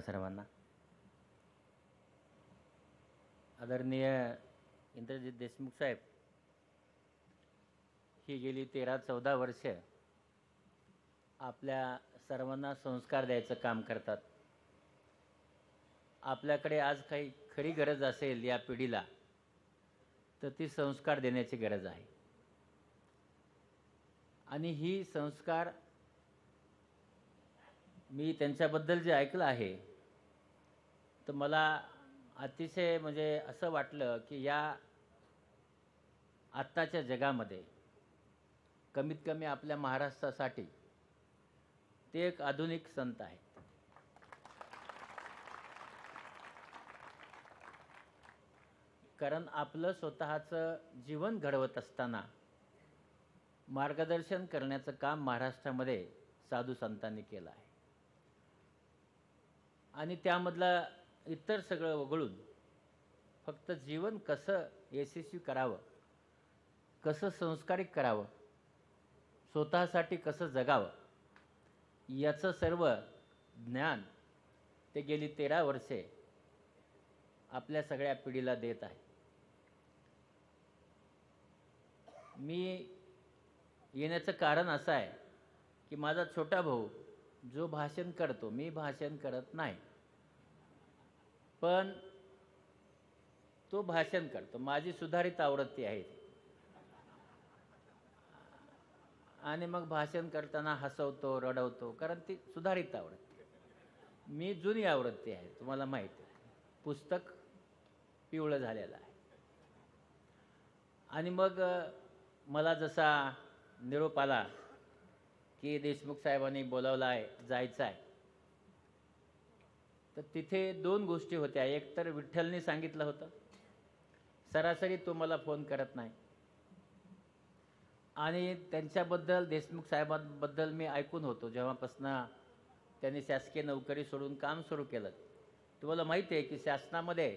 सर्वांना. आदरणीय इंद्रजित देशमुख साहेब ही गेली 13-14 वर्ष आपल्या सर्वांना संस्कार द्यायचं काम करतात. आपल्याकडे आज काही खरी गरज असेल या पिढीला तर ती संस्कार देण्याची गरज आहे. आणि ही संस्कार मी त्यांच्याबद्दल जे ऐकलं आहे तर मला अतिशय म्हणजे असं वाटलं की या आत्ताच्या जगामध्ये कमीत कमी आपल्या महाराष्ट्रासाठी ते एक आधुनिक संत आहेत. कारण आपलं स्वतःचं जीवन घडवत असताना मार्गदर्शन करण्याचं काम महाराष्ट्रामध्ये साधू संतांनी केलं आहे. आणि त्यामधलं इतर सगळं वगळून फक्त जीवन कसं यशस्वी करावं, कसं संस्कारिक करावं, स्वतःसाठी कसं जगावं याचं सर्व ज्ञान ते गेली 13 वर्षे आपल्या सगळ्या पिढीला देत आहे. मी येण्याचं कारण असं आहे की माझा छोटा भाऊ जो भाषण करतो, मी भाषण करत नाही, पण तो भाषण करतो. माझी सुधारित आवृत्ती आहे आणि मग भाषण करताना हसवतो, रडवतो, कारण ती सुधारित आवृत्ती. मी जुनी आवृत्ती आहे, तुम्हाला माहिती आहे. पुस्तक पिवळं झालेलं आहे. आणि मग मला जसा निरोप आला की देशमुख साहेबांनी बोलावलं आहे, जायचं आहे, तर तिथे 2 गोष्टी होत्या. एक तर विठ्ठलने सांगितलं होतं, सरासरी तो मला फोन करत नाही. आणि त्यांच्याबद्दल देशमुख साहेबांबद्दल मी ऐकून होतो जेव्हापासून त्यांनी शासकीय नोकरी सोडून काम सुरू केलं. तुम्हाला माहिती आहे की शासनामध्ये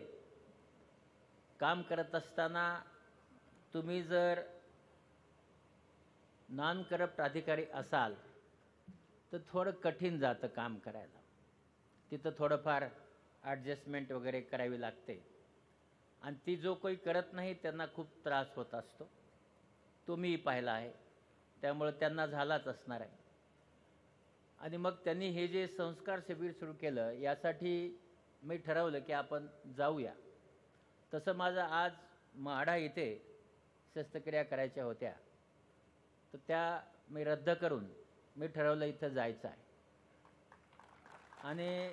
काम करत असताना तुम्ही जर नॉन करप्ट अधिकारी असाल तर थोडं कठीण जातं काम करायला. तिथं थोडंफार ॲडजस्टमेंट वगैरे करावी लागते आणि ती जो कोणी करत नाही त्यांना खूप त्रास होत असतो. तो मी पाहिला आहे, त्यामुळे त्यांना झालाच असणार आहे. आणि मग त्यांनी हे जे संस्कार शिबिर सुरू केलं यासाठी मी ठरवलं की आपण जाऊया. तसं माझं आज माढा इथे शस्त्रक्रिया करायच्या होत्या, तर त्या मी रद्द करून मी ठरवलं इथं जायचं आहे. आणि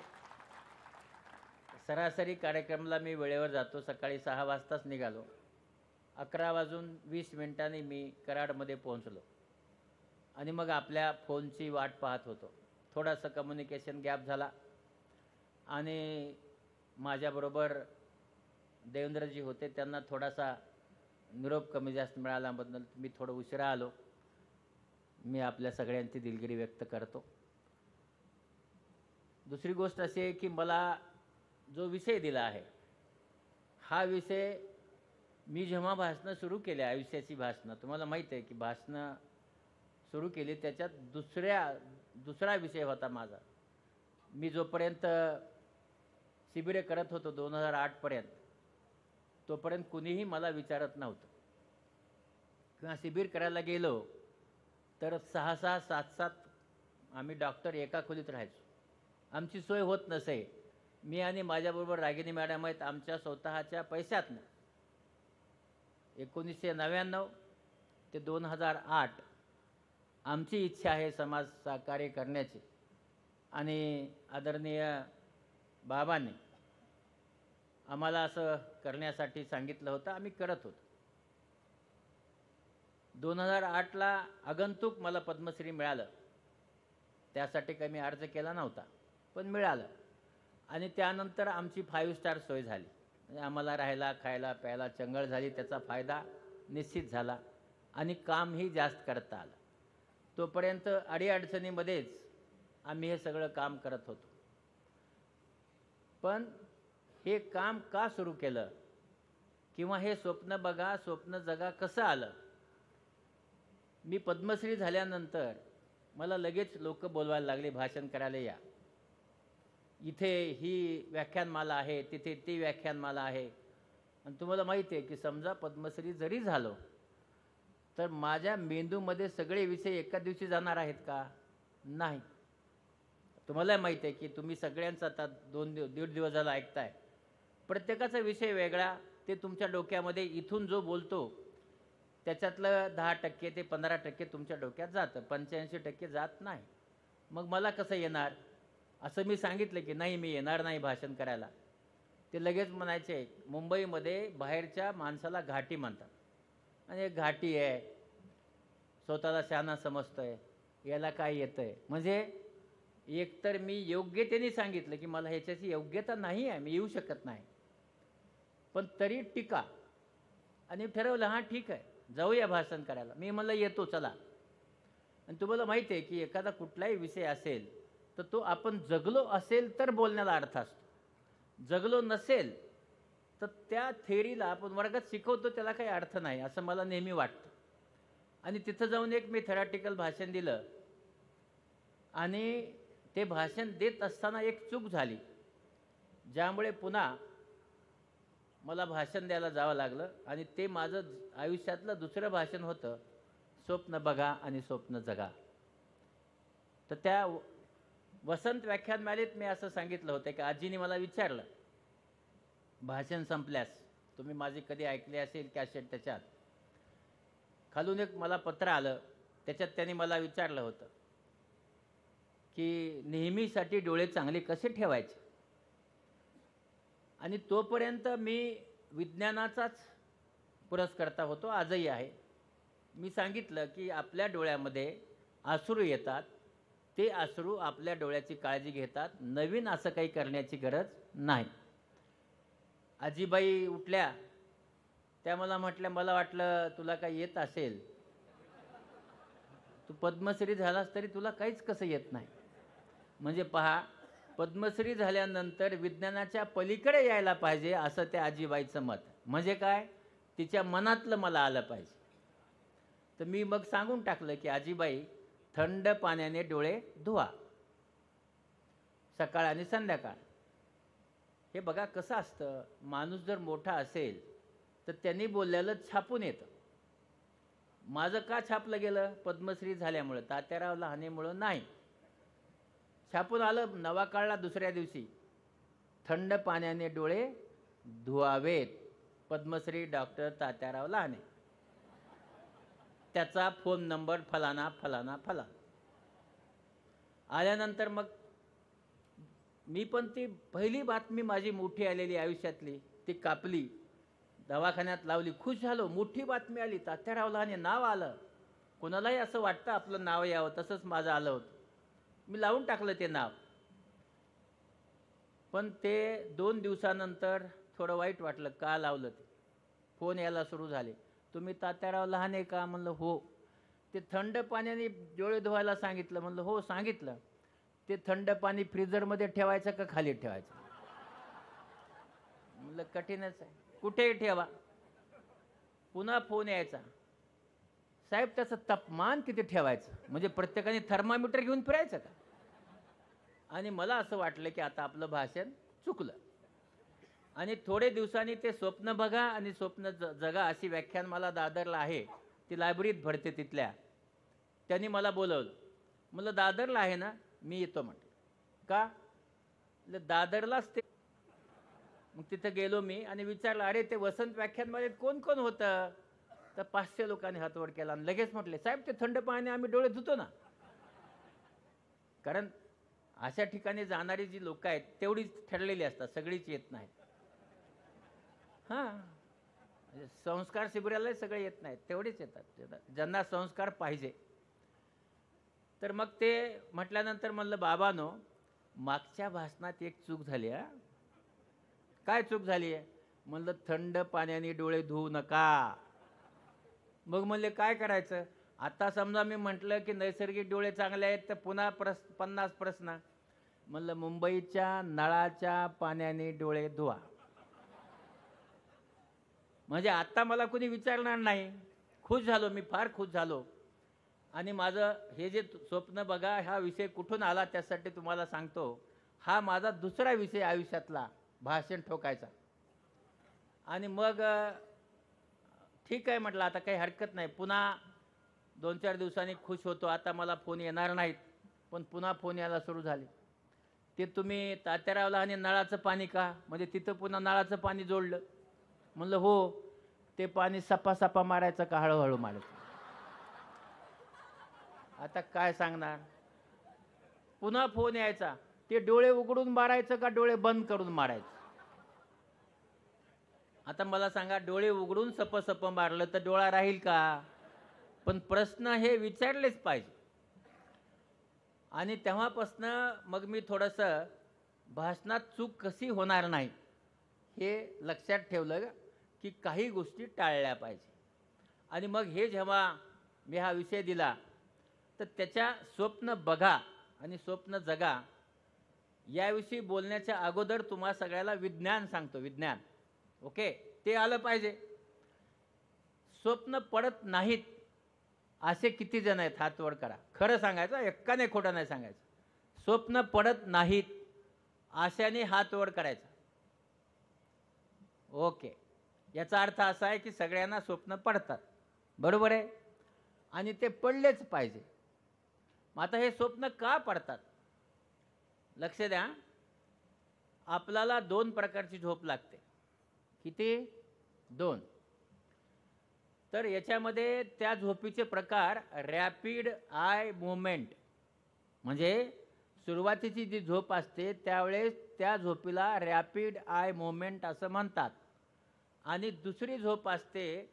सरासरी कार्यक्रमाला मी वेळेवर जातो. सकाळी 6 वाजताच निघालो. 11:20 मी कराडमध्ये पोहोचलो. आणि मग आपल्या फोनची वाट पाहत होतो. थोडासा कम्युनिकेशन गॅप झाला आणि माझ्याबरोबर देवेंद्रजी होते, त्यांना थोडासा निरोप कमी जास्त मिळाल्याबद्दल मी थोडं उशिरा आलो. मी आपल्या सगळ्यांची दिलगिरी व्यक्त करतो. दुसरी गोष्ट अशी आहे की मला जो विषय दिला आहे हा विषय मी जेव्हा भाषणं सुरू केले, आयुष्याची भाषणं, तुम्हाला माहीत आहे की भाषणं सुरू केली त्याच्यात दुसरा विषय होता माझा. मी जोपर्यंत शिबिरे करत होतो 2008पर्यंत, तोपर्यंत कुणीही मला विचारत नव्हतं. किंवा शिबिर करायला गेलो तर 6-6, 7-7 आम्ही डॉक्टर एका खोलीत राहायचो. आमची सोय होत नसे. मी आणि माझ्याबरोबर रागिनी मॅडम आहेत, आमच्या स्वतःच्या पैशातनं 1999 ते 2008 आमची इच्छा आहे समाज सहकार्य करण्याची. आणि आदरणीय बाबांनी आम्हाला असं करण्यासाठी सांगितलं होतं, आम्ही करत होतो. 2008ला आगंतुक मला पद्मश्री मिळालं. त्यासाठी काही मी अर्ज केला नव्हता, पण मिळालं. आणि त्यानंतर आमची 5 स्टार सोय झाली. म्हणजे आम्हाला राहायला, खायला, प्यायला चंगळ झाली. त्याचा फायदा निश्चित झाला आणि कामही जास्त करता आलं. तोपर्यंत अडीअडचणीमध्येच आम्ही हे सगळं काम करत होतो. पण हे काम का सुरू केलं किंवा हे स्वप्न बघा, स्वप्न जगा कसं आलं? मी पद्मश्री झाल्यानंतर मला लगेच लोक बोलवायला लागले, भाषण करायला या. इथे ही व्याख्यानमाला आहे, तिथे ती व्याख्यानमाला आहे. आणि तुम्हाला माहिती आहे की समजा पद्मश्री जरी झालो तर माझ्या मेंदूमध्ये सगळे विषय एका दिवशी जाणार आहेत का? नाही. तुम्हाला माहिती आहे की तुम्ही सगळ्यांचा आता 2-1.5 दिवस झाला ऐकताय. प्रत्येकाचा विषय वेगळा. ते तुमच्या डोक्यामध्ये इथून जो बोलतो त्याच्यातलं 10% ते 15% तुमच्या डोक्यात जातं, 85% जात नाही. मग मला कसं येणार? असं मी सांगितलं की नाही मी येणार नाही भाषण करायला. ते लगेच म्हणायचे मुंबईमध्ये बाहेरच्या माणसाला घाटी म्हणतात आणि एक घाटी आहे, स्वतःला शहाणा समजतोय, याला काय येतंय. म्हणजे एकतर मी योग्यतेने सांगितलं की मला ह्याच्याची योग्यता नाही आहे, मी येऊ शकत नाही, पण तरी टीका. आणि ठरवलं हां ठीक आहे जाऊया भाषण करायला. मी म्हणलं येतो चला. आणि तुम्हाला माहिती आहे की एखादा कुठलाही विषय असेल तर तो आपण जगलो असेल तर बोलण्याला अर्थ असतो. जगलो नसेल तर त्या थेअरीला आपण वर्गात शिकवतो त्याला काही अर्थ नाही असं मला नेहमी वाटतं. आणि तिथं जाऊन एक मी थेरॅटिकल भाषण दिलं आणि ते भाषण देत असताना एक चूक झाली ज्यामुळे पुन्हा मला भाषण द्यायला जावं लागलं. आणि ते माझं आयुष्यातलं दुसरं भाषण होतं, स्वप्न बघा आणि स्वप्न जगा. तर त्या वसंत व्याख्यानमालेत मी असं सांगितलं होतं की आजीने मला विचारलं भाषण संपल्यास, तुम्ही माझी कधी ऐकली असेल कॅसेट, त्याच्यात खालून एक मला पत्र आलं. त्याच्यात त्यांनी मला विचारलं होतं की नेहमीसाठी डोळे चांगले कसे ठेवायचे. आणि तोपर्यंत मी विज्ञानाचाच पुरस्कर्ता होतो, आजही आहे. मी सांगितलं की आपल्या डोळ्यामध्ये अश्रू येतात, ते अश्रू आपल्या डोळ्याची काळजी घेतात, नवीन असं काही करण्याची गरज नाही. आजीबाई उठल्या, त्या मला म्हटल्या मला वाटलं तुला काही येत असेल, तू पद्मश्री झालास तरी तुला काहीच कसं येत नाही. म्हणजे पहा, पद्मश्री झाल्यानंतर विज्ञानाच्या पलीकडे यायला पाहिजे असं त्या आजीबाईचं मत. म्हणजे काय, तिच्या मनातलं मला आलं पाहिजे. तर मी मग सांगून टाकलं की आजीबाई थंड पाण्याने डोळे धुवा सकाळ आणि संध्याकाळ. हे बघा कसं असतं, माणूस जर मोठा असेल तर त्यांनी बोललेलं छापून येतं. माझं का छापलं गेलं? पद्मश्री झाल्यामुळं, तात्याराव लहानेमुळं नाही. छापून आलं नवा काळला दुसऱ्या दिवशी, थंड पाण्याने डोळे धुवावेत, पद्मश्री डॉक्टर तात्याराव लहाने, त्याचा फोन नंबर फलाना फलाना फलाना. आल्यानंतर मग मी पण ती पहिली बातमी माझी मोठी आलेली आयुष्यातली ती कापली, दवाखान्यात लावली, खुश झालो. मोठी बातमी आली, तात्याराव लहाने नाव आलं. कोणालाही असं वाटतं आपलं नाव यावं, तसंच माझं आलं होतं. मी लावून टाकलं ते नाव. पण ते 2 दिवसानंतर थोडं वाईट वाटलं, का लावलं ते. फोन यायला सुरू झाले, तुम्ही तात्याराव लहाने का? म्हणलं हो. ते थंड पाण्याने डोळे धुवायला सांगितलं. म्हणलं हो सांगितलं. ते थंड पाणी फ्रीजरमध्ये ठेवायचं का खाली ठेवायचं? म्हणलं कठीणच आहे, कुठेही ठेवा. पुन्हा फोन यायचा, साहेब त्याचं तापमान किती ठेवायचं? म्हणजे प्रत्येकाने थर्मामीटर घेऊन फिरायचं का? आणि मला असं वाटलं की आता आपलं भाषण चुकलं. आणि थोडे दिवसांनी ते स्वप्न बघा आणि स्वप्न जगा अशी व्याख्यान मला दादरला आहे, ती लायब्ररीत भरते तिथल्या. त्यांनी मला बोलवलं. म्हणलं दादरला आहे ना? मी येतो म्हटलं. का? दादरलाच ते. मग तिथं गेलो मी आणि विचारलं, अरे ते वसंत व्याख्यानमध्ये कोण कोण होतं? तर 500 लोकांनी हातवर केला आणि लगेच म्हटले, साहेब ते थंड पाण्याने आम्ही डोळे धुतो ना. कारण अशा ठिकाणी जाणारी जी लोक आहेत तेवढीच ठरलेली असतात, सगळीच येत नाहीत. हां, संस्कार शिबिरालाही सगळे येत नाहीत, तेवढीच येतात ज्यांना संस्कार पाहिजे. तर मग ते म्हटल्यानंतर म्हणलं, बाबांनो मागच्या भाषणात एक चूक झाली. काय चूक झाली आहे? म्हणलं थंड पाण्याने डोळे धुवू नका. मग म्हणले काय करायचं? आता समजा मी म्हटलं की नैसर्गिक डोळे चांगले आहेत तर पुन्हा 50 प्रश्न. म्हणलं मुंबईच्या नळाच्या पाण्याने डोळे धुवा. म्हणजे आता मला कोणी विचारणार नाही. खुश झालो मी, फार खुश झालो. आणि माझं हे जे स्वप्न बघा हा विषय कुठून आला त्यासाठी तुम्हाला सांगतो. हा माझा दुसरा विषय आयुष्यातला भाषण ठोकायचा. आणि मग ठीक आहे म्हटलं, आता काही हरकत नाही. पुन्हा 2-4 दिवसांनी खुश होतो, आता मला फोन येणार नाहीत. पण पुन्हा फोन यायला सुरू झाले. ते तुम्ही तात्यारावला आणि नळाचं पाणी का, म्हणजे तिथं पुन्हा नळाचं पाणी जोडलं. म्हणलं हो, ते पाणी सपा मारायचं का हळूहळू मारायचं. आता काय सांगणार. पुन्हा फोन यायचा, ते डोळे उघडून मारायचं का डोळे बंद करून मारायचं. आता मला सांगा, डोळे उघडून सप मारलं तर डोळा राहील का. पण प्रश्न हे विचारलेच पाहिजे. आणि तेव्हापासनं मग मी थोडंसं भाषणात चूक कशी होणार नाही हे लक्षात ठेवलं की काही गोष्टी टाळल्या पाहिजे. आणि मग हे जेव्हा मी हा विषय दिला तर त्याच्या स्वप्न बघा आणि स्वप्न जगा याविषयी बोलण्याच्या अगोदर तुम्हा सगळ्याला विज्ञान सांगतो. विज्ञान ओके, ते आलं पाहिजे. स्वप्न पडत नाहीत असे किती जण आहेत, हात वर करा. खरं सांगायचं, एक्का नाही खोटं नाही सांगायचं. स्वप्न पडत नाहीत आशाने हात वर करायचा. ओके, याचा अर्थ असा आहे की सगळ्यांना स्वप्न पडतात, बरोबर आहे. आणि ते पडलेच पाहिजे. मग आता हे स्वप्न का पडतात, लक्ष द्या. आपल्याला 2 प्रकारची झोप लागते. किती? 2. तर याच्यामध्ये त्या झोपीचे प्रकार रॅपिड आय मूवमेंट, म्हणजे सुरुवातीची जी झोप असते त्यावेळेस त्या झोपीला रॅपिड आय मूवमेंट असं म्हणतात. आणि दुसरी झोप असते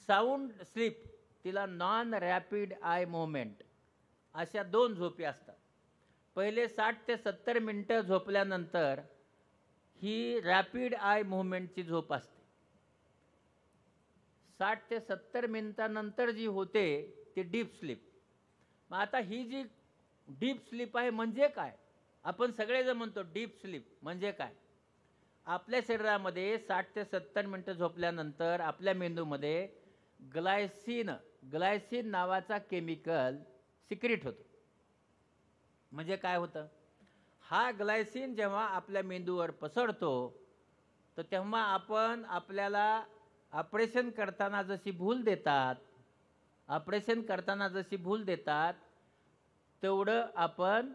साऊंड स्लीप, तिला नॉन रॅपिड आय मूवमेंट. अशा 2 झोपी असतात. पहिले 60 ते 70 मिनटं झोपल्यानंतर ही रॅपिड आय मूवमेंटची झोप असते. 60 ते 70 मिनिटानंतर जी होते ती डीप स्लीप. मग आता ही जी डीप स्लीप आहे म्हणजे काय, आपण सगळेजण म्हणतो डीप स्लीप म्हणजे काय. आपल्या शरीरामध्ये 60 ते 70 मिनटं झोपल्यानंतर आपल्या मेंदूमध्ये ग्लायसिन नावाचा केमिकल सिक्रेट होतो. म्हणजे काय होतं, हा ग्लायसिन जेव्हा आपल्या मेंदूवर पसरतो तर तेव्हा आपण आपल्याला ऑपरेशन करताना जशी भूल देतात तेवढं आपण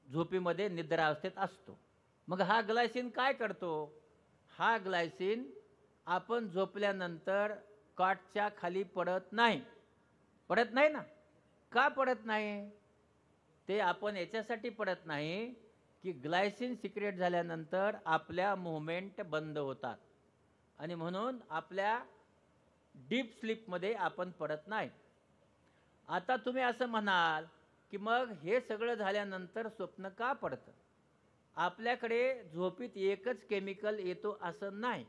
झोपेमध्ये निद्रावस्थेत असतो. मग हा ग्लायसिन काय करतो, हा ग्लायसिन आपण झोपल्यानंतर कॉटच्या खाली पडत नाही ना. का पडत नाही, ते आपण याच्यासाठी पडत नाही की ग्लायसिन सिक्रेट झाल्यानंतर आपल्या मूवमेंट बंद होतात आणि म्हणून आपल्या डीप स्लीपमध्ये आपण पडत नाही. आता तुम्ही असं म्हणाल की मग हे सगळं झाल्यानंतर स्वप्न का पडतं. आपल्याकडे झोपीत एकच केमिकल येतो असं नाही.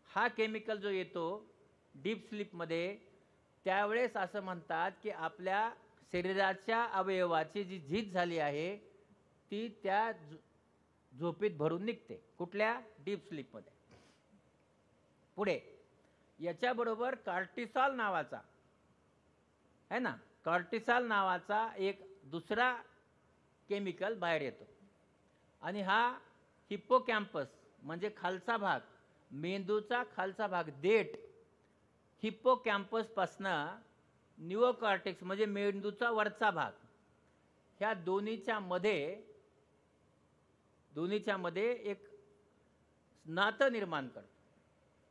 हा केमिकल जो येतो डीप स्लीपमध्ये त्यावेळेस असं म्हणतात की आपल्या शरीराच्या अवयवाची जी झीज झाली आहे ती त्या झोपीत भरून निघते. कुठल्या? डीप स्लीपमध्ये. पुढे याच्याबरोबर कॉर्टिसॉल नावाचा आहे ना, कॉर्टिसॉल नावाचा एक दुसरा केमिकल बाहेर येतो. आणि हा हिप्पोकॅम्पस म्हणजे खालचा भाग, मेंदूचा खालचा भाग, देठ, हिप्पोकॅम्पसपासनं न्यूरोकॉर्टेक्स म्हणजे मेंदूचा वरचा भाग, ह्या दोन्हीच्या मध्ये एक नातं निर्माण करतो.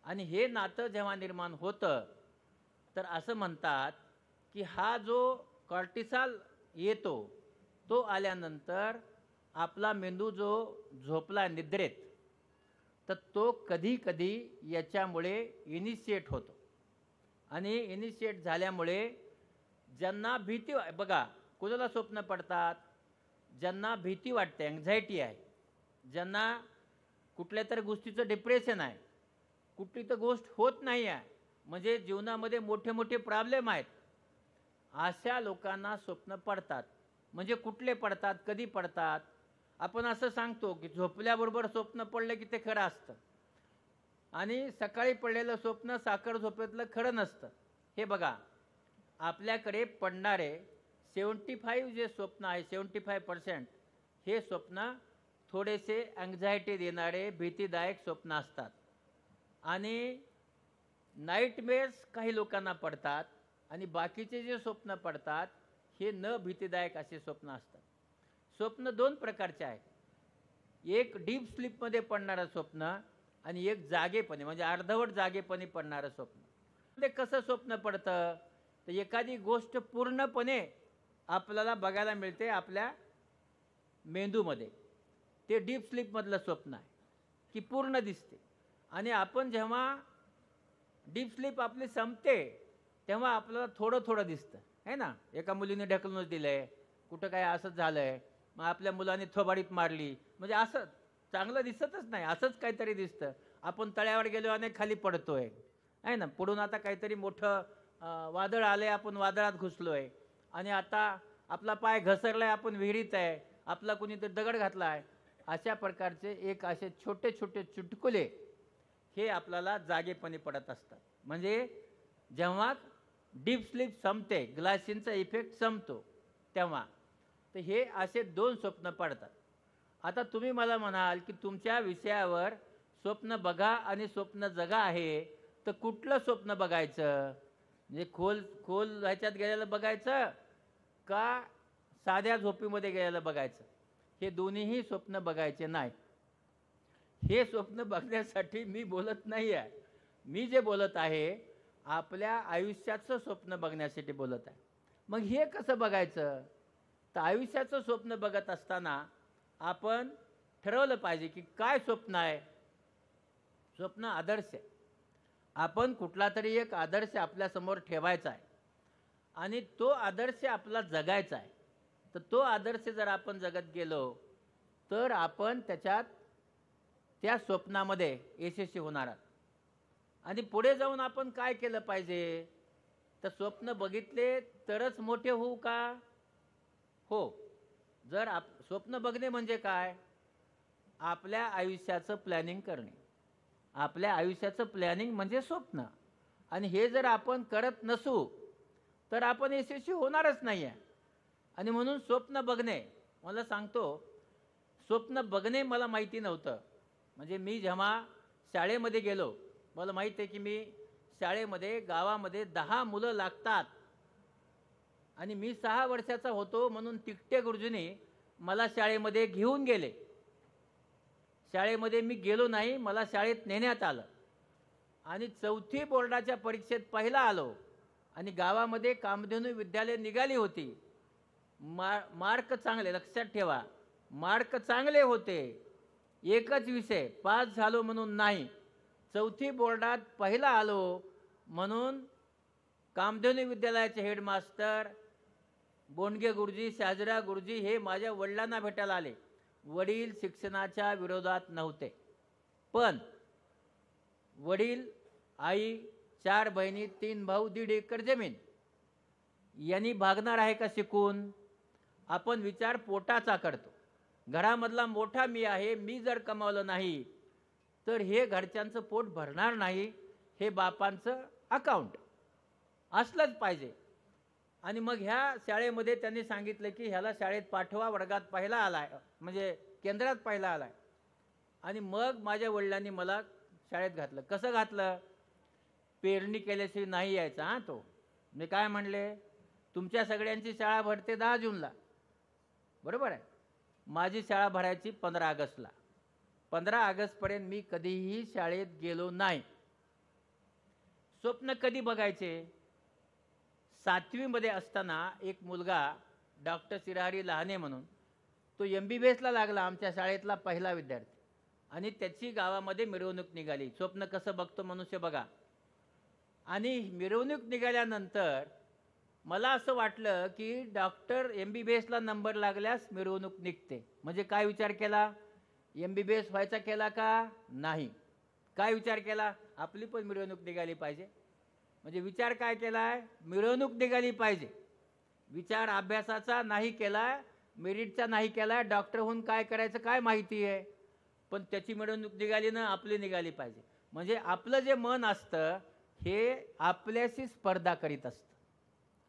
आणि हे नातं जेव्हा निर्माण होतं तर असं म्हणतात की हा जो कॉर्टिसॉल येतो तो आल्यानंतर आपला मेंदू जो झोपला निद्रेत तर तो कधी कधी याच्यामुळे इनिशिएट होतो. आणि इनिशिएट झाल्यामुळे ज्यांना भीती, बघा कुणाला स्वप्न पडतात, ज्यांना भीती वाटते, अँक्झायटी आहे, ज्यांना कुठल्या तरी गोष्टीचं डिप्रेशन आहे, कुठली तर गोष्ट होत नाही आहे, म्हणजे जीवनामध्ये मोठे मोठे प्रॉब्लेम आहेत, अशा लोकांना स्वप्न पडतात. म्हणजे कुठले पडतात, कधी पडतात. आपण असं सांगतो की झोपल्याबरोबर स्वप्न पडलं की ते खरं असतं आणि सकाळी पडलेलं स्वप्न साखर झोपेतलं खरं नसतं. हे बघा, आपल्याकडे पडणारे 75 जे स्वप्न आहे, 75% हे स्वप्न थोडेसे अँक्झायटी देणारे भीतीदायक स्वप्न असतात आणि नाईटमेअर्स काही लोकांना पडतात आणि बाकीचे जे स्वप्न पडतात हे न भीतीदायक असे स्वप्न असतात. स्वप्न दोन प्रकारचे आहेत. एक डीप स्लीपमध्ये पडणारं स्वप्न आणि एक जागेपणी म्हणजे अर्धवट जागेपणी पडणारं स्वप्न. ते कसं स्वप्न पडतं तर एखादी गोष्ट पूर्णपणे आपल्याला बघायला मिळते आपल्या मेंदूमध्ये. ते डीप स्लीपमधलं स्वप्न आहे की पूर्ण दिसते. आणि आपण जेव्हा डीप स्लीप आपली संपते तेव्हा आपल्याला थोडं थोडं दिसतं आहे ना. एका मुलीने ढकलूनच दिलं आहे, कुठं काय असंच झालं आहे, मग आपल्या मुलाने थोबाडीत मारली, म्हणजे असं चांगलं दिसतच नाही, असंच काहीतरी दिसतं. आपण तळ्यावर गेलो आणि खाली पडतोय आहे ना. पुढून आता काहीतरी मोठं वादळ आलं आहे, आपण वादळात घुसलो आहे आणि आता आपला पाय घसरला आहे, आपण विहिरीत आहे, आपला कुणीतरी दगड घातला आहे. अशा प्रकारचे एक असे छोटे छोटे चुटकुले हे आपल्याला जागेपणी पडत असतात. म्हणजे जेव्हा डीप स्लीप संपते, ग्लासिनचा इफेक्ट संपतो तेव्हा, तर हे असे दोन स्वप्न पडतात. आता तुम्ही मला म्हणाल की तुमच्या विषयावर स्वप्न बघा आणि स्वप्न जगा आहे, तर कुठलं स्वप्न बघायचं? म्हणजे खोल ह्याच्यात गेलेलं बघायचं का साध्या झोपीमध्ये गेलेलं बघायचं? हे दोन्हीही स्वप्न बघायचे नाही. हे स्वप्न बघण्यासाठी मी बोलत नाही आहे. मी जे बोलत आहे आपल्या आयुष्याचं स्वप्न बघण्यासाठी बोलत आहे. मग हे कसं बघायचं? तर आयुष्याचं स्वप्न बघत असताना आपण ठरवलं पाहिजे की काय स्वप्न आहे. स्वप्न आदर्श आहे. आपण कुठला तरी एक आदर्श आपल्यासमोर ठेवायचा आहे आणि तो आदर्श आपला जगायचा आहे. तर तो आदर्श जर आपण जगत गेलो तर आपण त्या स्वप्नामध्ये यशस्वी होणार आहात. आणि पुढे जाऊन आपण काय केलं पाहिजे? तर स्वप्न बघितले तरच मोठे होऊ का? हो. जर स्वप्न बघणे म्हणजे काय? आपल्या आयुष्याचं प्लॅनिंग करणे. आपल्या आयुष्याचं प्लॅनिंग म्हणजे स्वप्न. आणि हे जर आपण करत नसू तर आपण यशस्वी होणारच नाही आहे. आणि म्हणून स्वप्न बघणे, मला सांगतो, स्वप्न बघणे मला माहिती नव्हतं. म्हणजे मी जेव्हा शाळेमध्ये गेलो, मला माहीत आहे की मी शाळेमध्ये गावामध्ये 10 मुलं लागतात आणि मी 6 वर्षाचा होतो म्हणून तिकटे गुरुजींनी मला शाळेमध्ये घेऊन गेले. शाळेमध्ये मी गेलो नाही, मला शाळेत नेण्यात आलं आणि 4थी बोर्डाच्या परीक्षेत पहिला आलो आणि गावामध्ये कामधेनू विद्यालय निघाली होती. मार्क चांगले, लक्षात ठेवा, मार्क चांगले होते. एकच विषय पास झालो म्हणून नाही, 4थी बोर्डात पहिला आलो म्हणून कामधेनू विद्यालयाचे हेडमास्टर बोंडगे गुरुजी, शाजरा गुरुजी हे माझ्या वडिलांना भेटायला आले. वडील शिक्षणाच्या विरोधात नव्हते, पण वडील, आई, 4 बहिणी, 3 भाऊ, 1.5 एकर जमीन, यांनी भागणार आहे का शिकून? आपण विचार पोटाचा करतो. घरामधला मोठा मी आहे, मी जर कमावलं नाही तर हे घरच्यांचं पोट भरणार नाही. हे बापांचं अकाउंट असलंच पाहिजे. आणि मग ह्या शाळेमध्ये त्यांनी सांगितलं की ह्याला शाळेत पाठवा, वर्गात पहिला आलाय, म्हणजे केंद्रात पहिला आलाय. आणि मग माझ्या वडिलांनी मला शाळेत घातलं. कसं घातलं? पेरणी केल्याशिवाय नाही यायचा हां तो. मी काय म्हणले, तुमच्या सगळ्यांची शाळा भरते 10 जूनला, बरोबर आहे. माझी शाळा भरायची 15 ऑगस्टला. 15 ऑगस्टपर्यंत मी कधीही शाळेत गेलो नाही. स्वप्न कधी बघायचे? 7वीमध्ये असताना एक मुलगा डॉक्टर शिरारी लहाने म्हणून, तो MBBSला लागला, आमच्या शाळेतला पहिला विद्यार्थी, आणि त्याची गावामध्ये मिरवणूक निघाली. स्वप्न कसं बघतो मनुष्य बघा. आणि मिरवणूक निघाल्यानंतर मला असं वाटलं की डॉक्टर MBBSला नंबर लागल्यास मिरवणूक निघते. म्हणजे काय विचार केला? MBBS व्हायचा केला का? नाही. काय विचार केला? आपली पण मिरवणूक निघाली पाहिजे. म्हणजे विचार काय केलाय? मिरवणूक निघाली पाहिजे. विचार अभ्यासाचा नाही केला, मेरिटचा नाही केला. डॉक्टर होऊन काय करायचं काय माहिती आहे, पण त्याची मिरवणूक निघाली ना, आपली निघाली पाहिजे. म्हणजे आपलं जे मन असतं हे आपल्याशी स्पर्धा करीत असतं,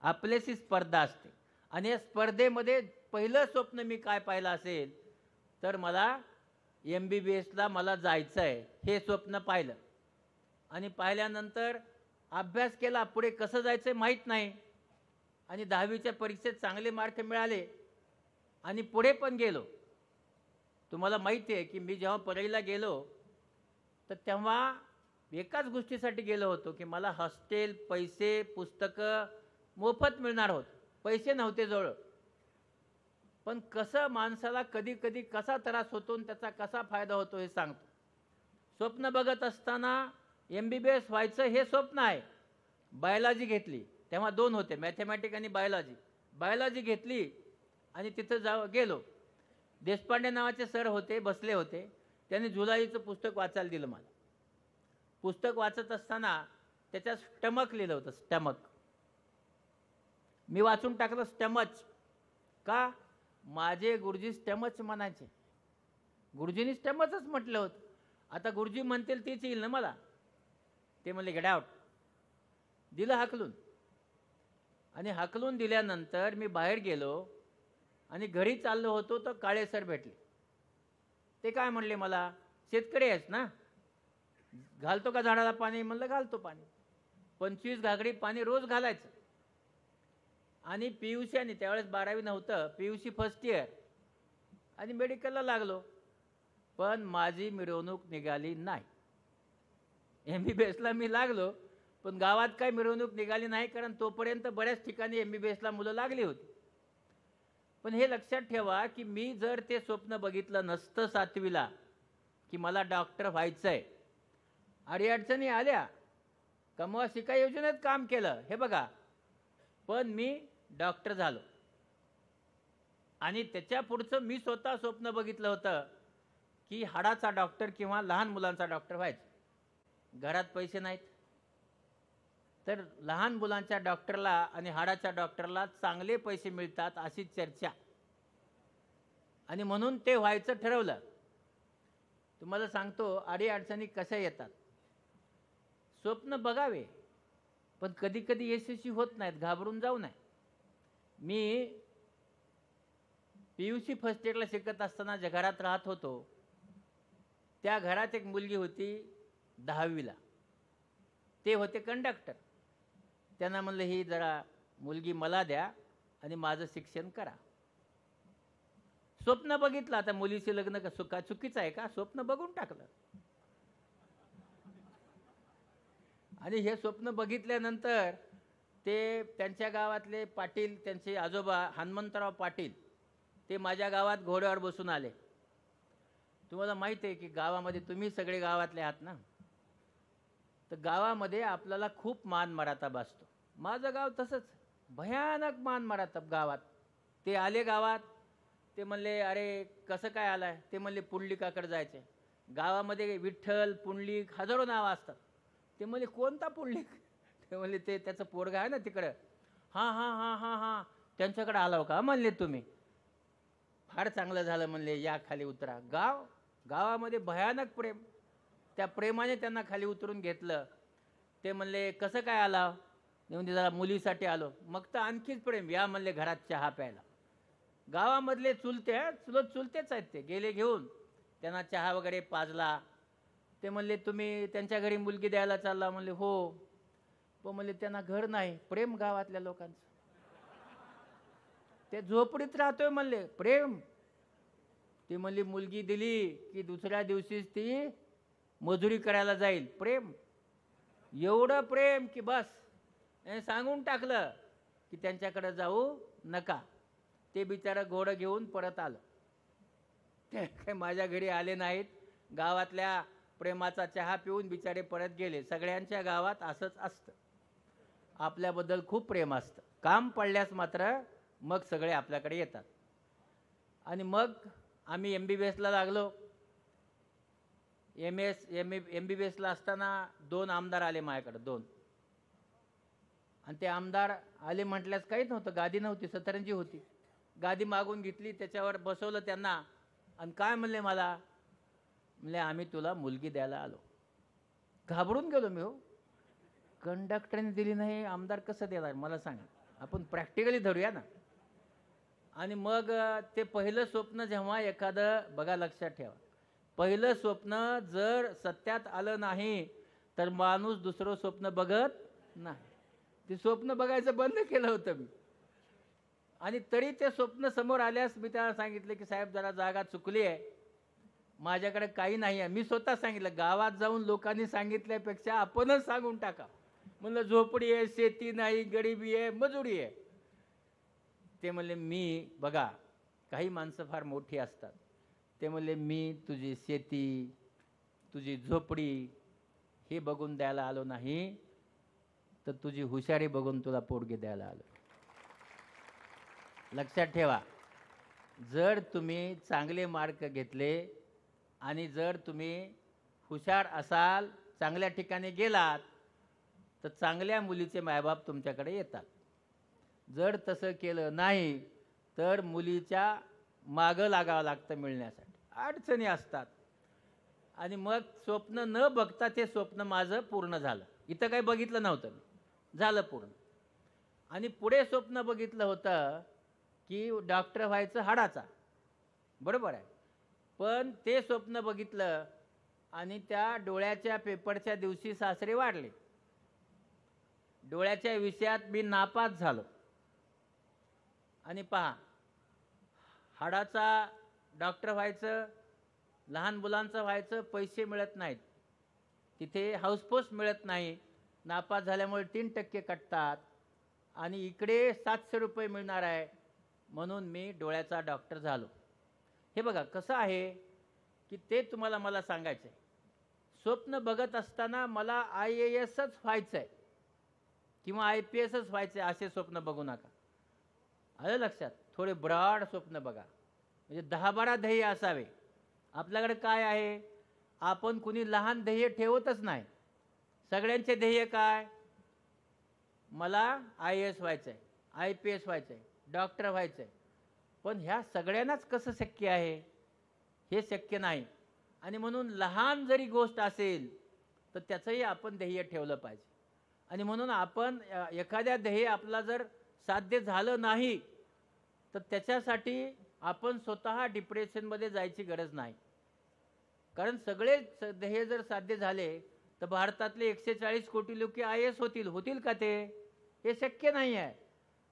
आपल्याशी स्पर्धा असते. आणि या स्पर्धेमध्ये पहिलं स्वप्न मी काय पाहिलं असेल तर मला MBBSला मला जायचं आहे हे स्वप्न पाहिलं. आणि पाहिल्यानंतर अभ्यास केला, पुढे कसं जायचं आहे माहीत नाही. आणि 10वीच्या परीक्षेत चांगले मार्क मिळाले आणि पुढे पण गेलो. तुम्हाला माहिती आहे की मी जेव्हा परळीला गेलो तर तेव्हा एकाच गोष्टीसाठी गेलो होतो की मला हॉस्टेल, पैसे, पुस्तकं मोफत मिळणार होतं. पैसे नव्हते जवळ. पण कसं माणसाला कधी कधी कसा त्रास होतो आणि त्याचा कसा फायदा होतो हे सांगतो. स्वप्न बघत असताना MBBS व्हायचं हे स्वप्न आहे. बायोलॉजी घेतली, तेव्हा 2 होते, मॅथमॅटिक आणि बायोलॉजी. बायोलॉजी घेतली आणि तिथं गेलो. देशपांडे नावाचे सर होते, बसले होते. त्यांनी जुलाईचं पुस्तक वाचायला दिलं मला. पुस्तक वाचत असताना त्याच्यात स्टमक लिहिलं होतं, स्टमक. मी वाचून टाकलं स्टमच. का? माझे गुरुजी स्टमच म्हणायचे. गुरुजींनी स्टमचच म्हटलं होतं. आता गुरुजी म्हणतील तीच येईल ना मला. ते म्हणले गेट आउट. दिलं हाकलून. आणि हाकलून दिल्यानंतर मी बाहेर गेलो आणि घरी चाललो होतो तर काळे सर भेटले. ते काय म्हणले मला, शेतकरी आहेस ना, घालतो का झाडाला पाणी? म्हणलं घालतो पाणी. 25 घागरी पाणी रोज घालायचं. आणि PUC, आणि त्यावेळेस 12वी नव्हतं, PUC फर्स्ट इयर, आणि मेडिकलला लागलो. पण माझी मिरवणूक निघाली नाही. MBBSला मी लागलो पण गावात काही मिरवणूक निघाली नाही, कारण तोपर्यंत बऱ्याच ठिकाणी MBBSला मुलं लागली होती. पण हे लक्षात ठेवा की मी जर ते स्वप्न बघितलं नसतं 7वीला की मला डॉक्टर व्हायचं आहे, अडीअडचणी आल्या, कमवा शिका योजनेत काम केलं, हे बघा, पण मी डॉक्टर झालो. आणि त्याच्या पुढचं मी स्वतः स्वप्न बघितलं होतं की हाडाचा डॉक्टर किंवा लहान मुलांचा डॉक्टर व्हायचं. घरात पैसे नाहीत, तर लहान मुलांच्या डॉक्टरला आणि हाडाच्या डॉक्टरला चांगले पैसे मिळतात अशी चर्चा, आणि म्हणून ते व्हायचं ठरवलं. तुम्हाला सांगतो अडीअडचणी कशा येतात. स्वप्न बघावे पण कधी कधी यशस्वी होत नाहीत, घाबरून जाऊ नये. मी PUC फर्स्ट इयरला शिकत असताना ज्या घरात राहत होतो त्या घरात एक मुलगी होती 10वीला. ते होते कंडक्टर. त्यांना म्हणलं ही जरा मुलगी मला द्या आणि माझं शिक्षण करा. स्वप्न बघितलं. आता मुलीचे लग्न का चुकीचं आहे का? स्वप्न बघून टाकलं. आणि हे स्वप्न बघितल्यानंतर ते त्यांच्या गावातले पाटील, त्यांचे आजोबा हनुमंतराव पाटील, ते माझ्या गावात घोड्यावर बसून आले. तुम्हाला माहिती आहे की गावामध्ये, तुम्ही सगळे गावातले आहात ना, तर गावामध्ये आपल्याला खूप मान मराताब असतो. माझं गाव तसंच, भयानक मान मराताब गावात. ते आले गावात, ते म्हणले अरे कसं काय आलाय? ते म्हणले पुंडलिकाकडे जायचे. गावामध्ये विठ्ठल, पुंडलिक हजारो नावं असतात. ते म्हणले कोणता पुंडलिक? ते म्हणले ते त्याचं पोरगा आहे ना तिकडं. हां हां हां हां हां त्यांच्याकडे आलाव का म्हणले तुम्ही? फार चांगलं झालं म्हणले, या खाली उतरा. गावामध्ये भयानक प्रेम. त्या प्रेमाने त्यांना खाली उतरून घेतलं. ते म्हणले कसं काय आला? म्हणजे जरा मुलीसाठी आलो. मग तर आणखीच प्रेम. या म्हणले घरात चहा प्यायला. गावामधले चुलतेच आहेत ते. गेले घेऊन त्यांना चहा वगैरे पाजला. ते म्हणले तुम्ही त्यांच्या घरी मुलगी द्यायला चालला? म्हणले हो. पण म्हणले त्यांना घर नाही. प्रेम गावातल्या लोकांचं. ते झोपडीत राहतोय म्हणले, प्रेम. ती म्हणली मुलगी दिली की दुसऱ्या दिवशीच ती मजुरी करायला जाईल. प्रेम. एवढं प्रेम की बस. सांगून टाकलं की त्यांच्याकडे जाऊ नका. ते बिचारा घोडं घेऊन परत आलं. ते काही माझ्या घरी आले नाहीत. गावातल्या प्रेमाचा चहा पिऊन बिचारे परत गेले. सगळ्यांच्या गावात असंच असतं. आपल्याबद्दल खूप प्रेम असतं. काम पडल्यास मात्र मग सगळे आपल्याकडे येतात. आणि मग आम्ही MBBSला लागलो. MBBSला असताना 2 आमदार आले माझ्याकडे, 2. आणि ते आमदार आले म्हटल्यास काहीच नव्हतं. गादी नव्हती, सतरंजी होती. गादी मागून घेतली, त्याच्यावर बसवलं त्यांना. आणि काय म्हणले मला? म्हणले आम्ही तुला मुलगी द्यायला आलो. घाबरून गेलो मी. हो, कंडक्टरने दिली नाही, आमदार कसं देणार मला सांगा. आपण प्रॅक्टिकली धरूया ना. आणि मग ते पहिलं स्वप्न जेव्हा एखादं बघा, लक्षात ठेवा, पहिलं स्वप्न जर सत्यात आलं नाही तर माणूस दुसरं स्वप्न बघत नाही. ते स्वप्न बघायचं बंद केलं होतं मी. आणि तरी ते स्वप्न समोर आल्यास मी त्याला सांगितलं की साहेब जरा जागा चुकली आहे, माझ्याकडे काही नाही आहे. मी स्वतः सांगितलं, गावात जाऊन लोकांनी सांगितल्यापेक्षा आपणच सांगून टाका. म्हणलं झोपडी आहे, शेती नाही, गरिबी आहे, मजुरी आहे. ते म्हणले मी, बघा काही माणसं फार मोठी असतात, ते म्हणले मी तुझी शेती, तुझी झोपडी हे बघून द्यायला आलो नाही, तर तुझी हुशारी बघून तुला पोटगी द्यायला आलो. लक्षात ठेवा, जर तुम्ही चांगले मार्क घेतले आणि जर तुम्ही हुशार असाल, चांगल्या ठिकाणी गेलात, तर चांगल्या मुलीचे मायबाप तुमच्याकडे येतात. जर तसं केलं नाही तर मुलीच्या मागं लागावं लागतं मिळण्यासाठी, अडचणी असतात. आणि मग स्वप्न न बघता ते स्वप्न माझं पूर्ण झालं. इथं काही बघितलं नव्हतं, झालं पूर्ण. आणि पुढे स्वप्न बघितलं होतं की डॉक्टर व्हायचं हाडाचा, बरोबर आहे. पण ते स्वप्न बघितलं आणि त्या डोळ्याच्या पेपरच्या दिवशी सासरे वाढले. डोळ्याच्या विषयात मी नापास झालो. आणि पहा, हाडाचा डॉक्टर व्हायचं, लहान मुलांचं व्हायचं, पैसे मिळत नाहीत, तिथे हाऊसपोस्ट मिळत नाही, नापास झाल्यामुळे 3% कटतात, आणि इकडे 700 रुपये मिळणार आहे, म्हणून मी डोळ्याचा डॉक्टर झालो. हे बघा कसं आहे की ते तुम्हाला मला सांगायचं आहे. स्वप्न बघत असताना मला IASच व्हायचं आहे किंवा IPSच व्हायचं आहे असे स्वप्न बघू नका. आलं लक्षात? थोडे ब्रॉड स्वप्न बघा, म्हणजे 10-12 ध्येय असावे. आपल्याकडे काय आहे, आपण कुणी लहान ध्येय ठेवतच नाही. सगळ्यांचे ध्येय काय, मला IAS व्हायचं आहे, IPS व्हायचं आहे, डॉक्टर व्हायचं आहे. पण ह्या सगळ्यांनाच कसं शक्य आहे, हे शक्य नाही. आणि म्हणून लहान जरी गोष्ट असेल तर त्याचंही आपण ध्येय ठेवलं पाहिजे. आणि म्हणून आपण एखाद्या ध्येय आपला जर साध्य झालं नाही तर त्याच्यासाठी आपण स्वतः डिप्रेशनमध्ये जायची गरज नाही. कारण सगळे ध्येय जर साध्य झाले तर भारतातले 140 कोटी लोक IAS होतील का ते? हे शक्य नाही आहे.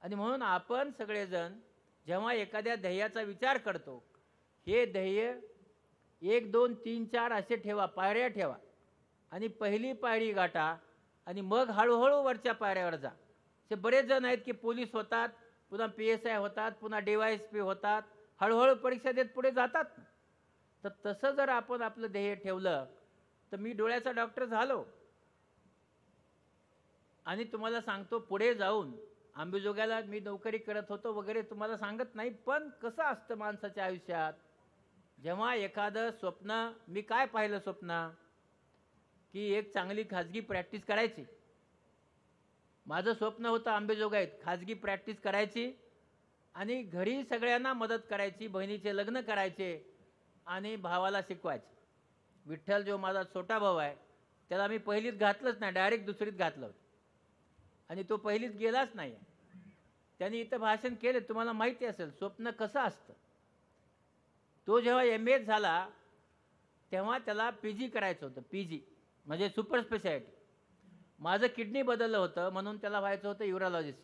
आणि म्हणून आपण सगळेजण जेव्हा एखाद्या ध्येयाचा विचार करतो, हे ध्येय 1 2 3 4 असे ठेवा, पायऱ्या ठेवा, आणि पहिली पायरी गाठा आणि मग हळूहळू वरच्या पायऱ्यावर जा. ते बरेच जण आहेत की पोलीस होतात, पुन्हा PSI होतात, पुन्हा DYSP होतात, हळूहळू परीक्षा देत पुढे जातात. तर तसं जर आपण आपलं ध्येय ठेवलं तर मी डोळ्याचा डॉक्टर झालो. आणि तुम्हाला सांगतो, पुढे जाऊन अंबाजोगाईला मी नोकरी करत होतो वगैरे तुम्हाला सांगत नाही, पण कसं असतं माणसाच्या आयुष्यात, जेव्हा एखादं स्वप्न, मी काय पाहिलं स्वप्न की एक चांगली खाजगी प्रॅक्टिस करायची. माझं स्वप्न होतं अंबाजोगाईत खाजगी प्रॅक्टिस करायची आणि घरी सगळ्यांना मदत करायची, बहिणीचे लग्न करायचे आणि भावाला शिकवायचे. विठ्ठल जो माझा छोटा भाऊ आहे त्याला मी पहिलीत घातलंच नाही, डायरेक्ट दुसरीत घातलं होतं, आणि तो पहिलीत गेलाच नाही. त्यांनी इथं भाषण केले, तुम्हाला माहिती असेल स्वप्न कसं असतं. तो जेव्हा MA झाला तेव्हा त्याला PG करायचं होतं, PG म्हणजे सुपर स्पेशालिटी. माझं किडनी बदललं होतं म्हणून त्याला व्हायचं होतं युरोलॉजिस्ट.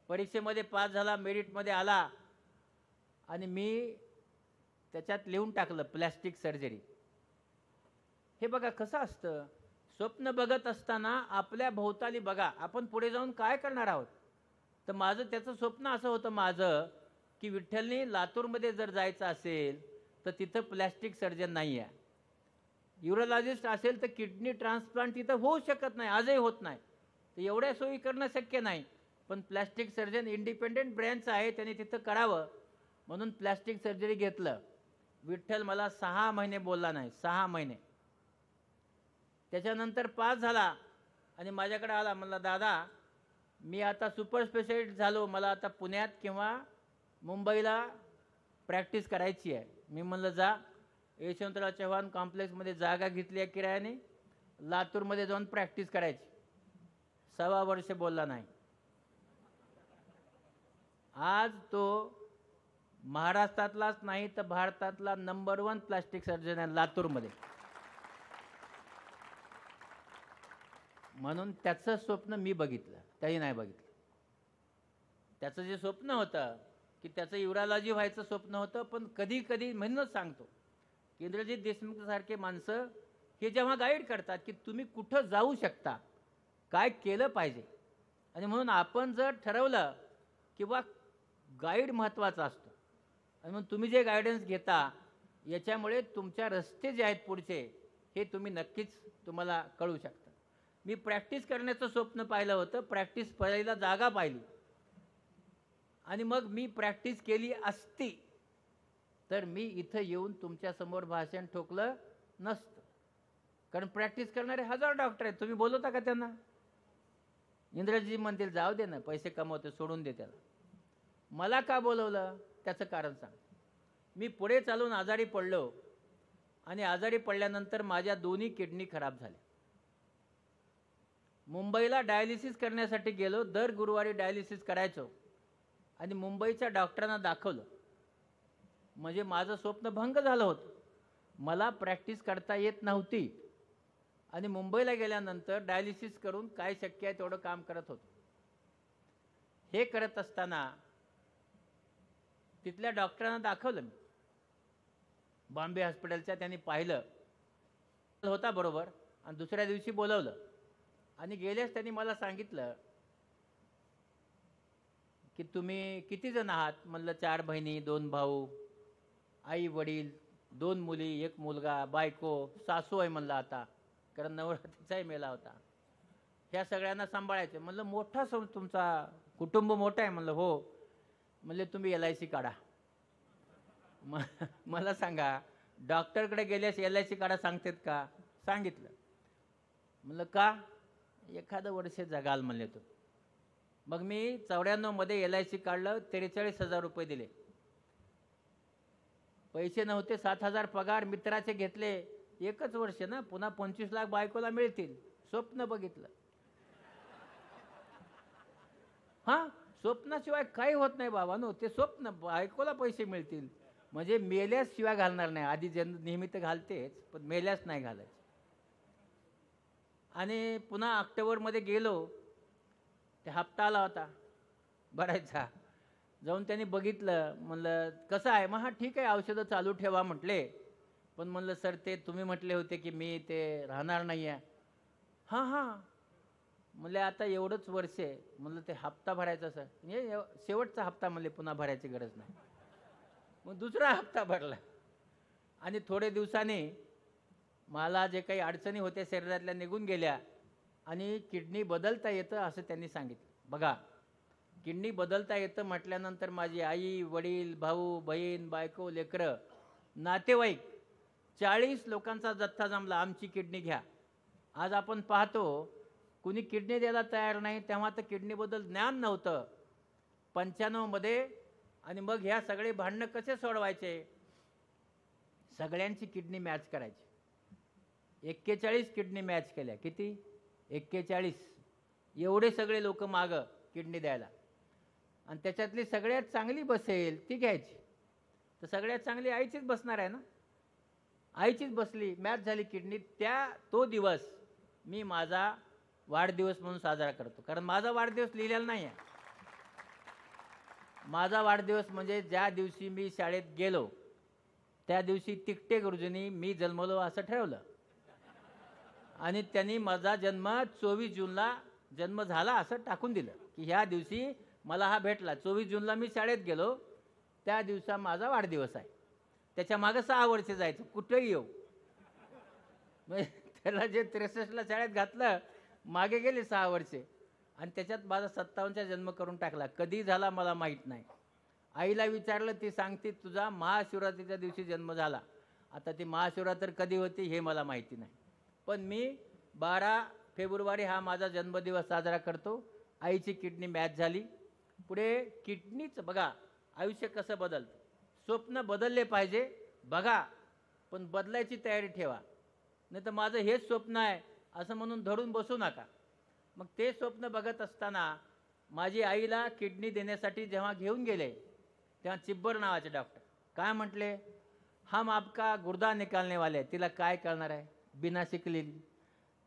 परीक्षेमध्ये पास झाला, मेरिटमध्ये आला, आणि मी त्याच्यात लिहून टाकलं प्लॅस्टिक सर्जरी. हे बघा कसं असतं, स्वप्न बघत असताना आपल्या भोवताली बघा आपण पुढे जाऊन काय करणार आहोत. तर माझं त्याचं स्वप्न असं होतं माझं की विठ्ठलनी लातूरमध्ये जर जायचं असेल तर तिथं प्लॅस्टिक सर्जन नाही आहे, युरोलॉजिस्ट असेल तर किडनी ट्रान्सप्लांट तिथं होऊ शकत नाही, आजही होत नाही, तर एवढ्या सोयी करणं शक्य नाही. पण प्लॅस्टिक सर्जन इंडिपेंडेंट ब्रँच आहे, त्याने तिथं करावं म्हणून प्लॅस्टिक सर्जरी घेतलं. विठ्ठल मला 6 महिने बोलला नाही, 6 महिने. त्याच्यानंतर पास झाला आणि माझ्याकडे आला, म्हणला दादा मी आता सुपर स्पेशालिस्ट झालो, मला आता पुण्यात किंवा मुंबईला प्रॅक्टिस करायची आहे. मी म्हणलं जा, यशवंतराव चव्हाण कॉम्प्लेक्समध्ये जागा घेतली आहे किरायाने, लातूरमध्ये जाऊन प्रॅक्टिस करायची. 1.25 वर्ष बोलला नाही. आज तो महाराष्ट्रातलाच नाही तर भारतातला नंबर 1 प्लास्टिक सर्जन आहे लातूरमध्ये. म्हणून त्याचं स्वप्न मी बघितलं, त्याही नाही बघितलं. त्याचं जे स्वप्न होतं की त्याचं युरॉलॉजी व्हायचं स्वप्न होतं, पण कधी कधी म्हणूनच सांगतो की इंद्रजित देशमुख सारखे माणसं हे जेव्हा गाईड करतात की तुम्ही कुठं जाऊ शकता, काय केलं पाहिजे, आणि म्हणून आपण जर ठरवलं किंवा गाईड महत्त्वाचा असतो, आणि म्हणून तुम्ही जे गायडन्स घेता याच्यामुळे तुमच्या रस्ते जे आहेत पुढचे हे तुम्ही नक्कीच तुम्हाला कळू शकतं. मी प्रॅक्टिस करण्याचं स्वप्न पाहिलं होतं, प्रॅक्टिस पहिला जागा पाहिली, आणि मग मी प्रॅक्टिस केली असती तर मी इथं येऊन तुमच्यासमोर भाषण ठोकलं नसतं. कारण प्रॅक्टिस करणारे हजार डॉक्टर आहेत, तुम्ही बोलवता का त्यांना? इंद्रजी म्हणतील जाऊ दे ना, पैसे कमवते, सोडून दे त्याला. मला का बोलवलं त्याचं कारण सांग. मी पुढे चालून आजारी पडलो, आणि आजारी पडल्यानंतर माझ्या दोन्ही किडनी खराब झाल्या. मुंबईला डायलिसिस करण्यासाठी गेलो, दर गुरुवारी डायलिसिस करायचो, आणि मुंबईच्या डॉक्टरांना दाखवलं. म्हणजे माझं स्वप्न भंग झालं होतं. मला प्रॅक्टिस करता येत नव्हती, आणि मुंबईला गेल्यानंतर डायलिसिस करून काय शक्य आहे तेवढं काम करत होतो. हे करत असताना तिथल्या डॉक्टरांना दाखवलं मी, बॉम्बे हॉस्पिटलच्या. त्यांनी पाहिलं होता बरोबर, आणि दुसऱ्या दिवशी बोलवलं, आणि गेल्यास त्यांनी मला सांगितलं की तुम्ही किती जण आहात? म्हणलं 4 बहिणी, 2 भाऊ, आई वडील, 2 मुली, 1 मुलगा, बायको, सासू आहे म्हणलं आता, कारण नवरा तिचाही मेला होता. ह्या सगळ्यांना सांभाळायचं. म्हणलं मोठा तुमचा कुटुंब मोठं आहे? म्हणलं हो. म्हणले तुम्ही LIC काढा. मला सांगा, डॉक्टरकडे गेल्यास LIC काढा सांगतात का? सांगितलं. म्हणलं का? एखादं वर्ष जगाल म्हणले तो. मग मी 94 मध्ये LIC काढलं, 43,000 रुपये दिले. पैसे नव्हते, 7,000 पगार मित्राचे घेतले. एकच वर्ष ना, पुन्हा 25 लाख बायकोला मिळतील. स्वप्न बघितलं. हां, स्वप्नाशिवाय काही होत नाही बाबांनो. ते स्वप्न, बायकोला पैसे मिळतील म्हणजे मेल्यास शिवाय घालणार नाही. आधी नेहमी तर घालतेच, पण मेल्यास नाही घालायचं. आणि पुन्हा ऑक्टोबरमध्ये गेलो, ते हप्ता आला होता भरायचा. जाऊन त्यांनी बघितलं. म्हणलं कसं आहे? मग हां ठीक आहे, औषधं चालू ठेवा म्हटले. पण म्हणलं सर ते तुम्ही म्हटले होते की मी ते राहणार नाही आहे. हां हां. म्हणले आता एवढंच वर्ष आहे. म्हणलं ते हप्ता भरायचा सर. म्हणजे शेवटचा हप्ता म्हणले, पुन्हा भरायची गरज नाही. मग दुसरा हप्ता भरला, आणि थोडे दिवसांनी मला जे काही अडचणी होत्या शरीरातल्या निघून गेल्या, आणि किडनी बदलता येतं असं त्यांनी सांगितलं. बघा, किडनी बदलता येतं म्हटल्यानंतर माझी आई वडील, भाऊ बहीण, बायको, लेकरं, नातेवाईक 40 लोकांचा जथ्था जमला, आमची किडनी घ्या. आज आपण पाहतो कुणी किडनी द्यायला तयार नाही. तेव्हा तर किडनीबद्दल ज्ञान नव्हतं 95 मध्ये. आणि मग ह्या सगळे भांडणं कसे सोडवायचे? सगळ्यांची किडनी मॅच करायची. 41 किडनी मॅच केल्या. किती? 41. एवढे सगळे लोक मागं किडनी द्यायला, आणि त्याच्यातली सगळ्यात चांगली बसेल ती घ्यायची. तर सगळ्यात चांगली आईचीच बसणार आहे ना. आईचीच बसली, मॅच झाली किडनी. तो दिवस मी माझा वाढदिवस म्हणून साजरा करतो. कारण माझा वाढदिवस लिहिलेला नाही आहे. माझा वाढदिवस म्हणजे ज्या दिवशी मी शाळेत गेलो त्या दिवशी तिकटे गुरुजींनी मी जन्मलो असं ठरवलं, आणि त्यांनी माझा जन्म 24 जूनला जन्म झाला असं टाकून दिलं की ह्या दिवशी मला हा भेटला. 24 जूनला मी शाळेत गेलो, त्या दिवसा माझा वाढदिवस आहे. त्याच्या मागं 6 वर्ष जायचं, कुठेही येऊ. म्हणजे त्याला जे 63ला शाळेत घातलं, मागे गेले 6 वर्षे, आणि त्याच्यात माझा 57चा जन्म करून टाकला. कधी झाला मला माहीत नाही. आईला विचारलं, ती सांगते तुझा महाशिवरात्रीच्या दिवशी जन्म झाला. आता ती महाशिवरात्री कधी होती हे मला माहिती नाही, पण मी 12 फेब्रुवारी हा माझा जन्मदिवस साजरा करतो. आईची किडनी मॅच झाली. पुढे किडनीचं बघा आयुष्य कसं बदलतं. स्वप्न बदलले पाहिजे बघा, पण बदलायची तयारी ठेवा. नाही तर माझं हेच स्वप्न आहे असं म्हणून धरून बसू नका. मग ते स्वप्न बघत असताना माझी आईला किडनी देण्यासाठी जेव्हा घेऊन गेले तेव्हा चिब्बर नावाचे डॉक्टर काय म्हटले, हम आपका गुर्दा निकालने वाले. तिला काय कळणार आहे, बिना शिकलेली.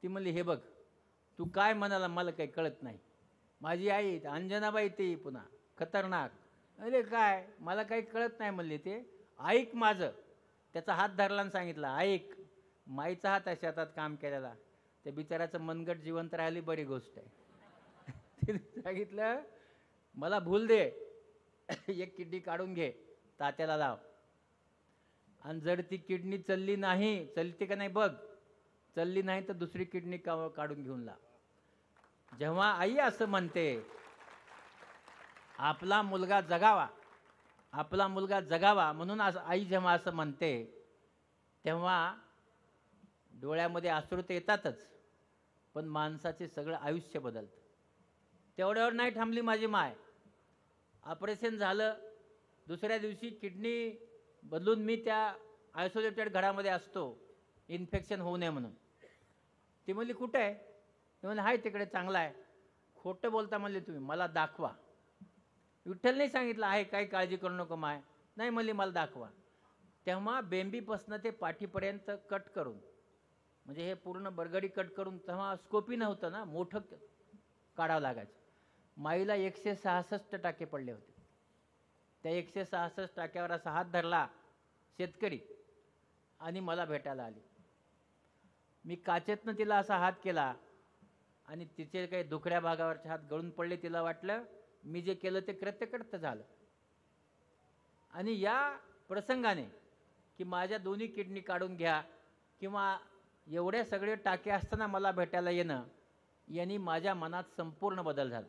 ती म्हणली, हे बघ तू काय म्हणाला मला काही कळत नाही. माझी आई अंजनाबाई ती पुन्हा खतरनाक. अरे काय मला काही कळत नाही म्हणले. ते ऐक माझं. त्याचा हात धरला आणि सांगितलं, ऐक. माईचा हात आहे शेतात काम केलेला. त्या बिचाराचं मनगट जिवंत राहिली बरी गोष्ट आहे. तिने सांगितलं, मला भूल दे, एक किडनी काढून घे, तात्याला लाव. आणि जर ती किडनी चालली नाही, चलते का नाही बघ, चालली नाही तर दुसरी किडनी काढून घेऊन लाव. जेव्हा आई असं म्हणते, आपला मुलगा जगावा, आपला मुलगा जगावा म्हणून आई जेव्हा असं म्हणते तेव्हा डोळ्यामध्ये अश्रू तर येतातच, पण माणसाचे सगळं आयुष्य बदलतं. तेवढ्यावर नाही थांबली माझी माय. ऑपरेशन झालं, दुसऱ्या दिवशी किडनी बदलून मी त्या आयसोलेटेड घरामध्ये असतो इन्फेक्शन होऊ नये म्हणून. ती म्हणली कुठं आहे, ती म्हणली हाय तिकडे चांगला आहे. खोटं बोलता म्हणले तुम्ही, मला दाखवा. विठ्ठल नाही सांगितलं आहे काही काळजी करू नको माय, नाही म्हणली मला दाखवा. तेव्हा बेंबीपासनं ते पाठीपर्यंत कट करून, म्हणजे हे पूर्ण बरगडी कट करून, तेव्हा स्कोपी नव्हतं ना, मोठं काढावं लागायचं. माईला 166 टाके पडले होते. त्या 166 टाक्यावर असा हात धरला शेतकरी आणि मला भेटायला आली. मी काचेतनं तिला असा हात केला आणि तिचे काही दुखऱ्या भागावरचे हात गळून पडले. तिला वाटलं मी जे केलं ते कृत्यकृत्य झालं. आणि या प्रसंगाने की माझ्या दोन्ही किडनी काढून घ्या किंवा एवढे सगळे टाके असताना मला भेटायला येणं, यांनी माझ्या मनात संपूर्ण बदल झाला.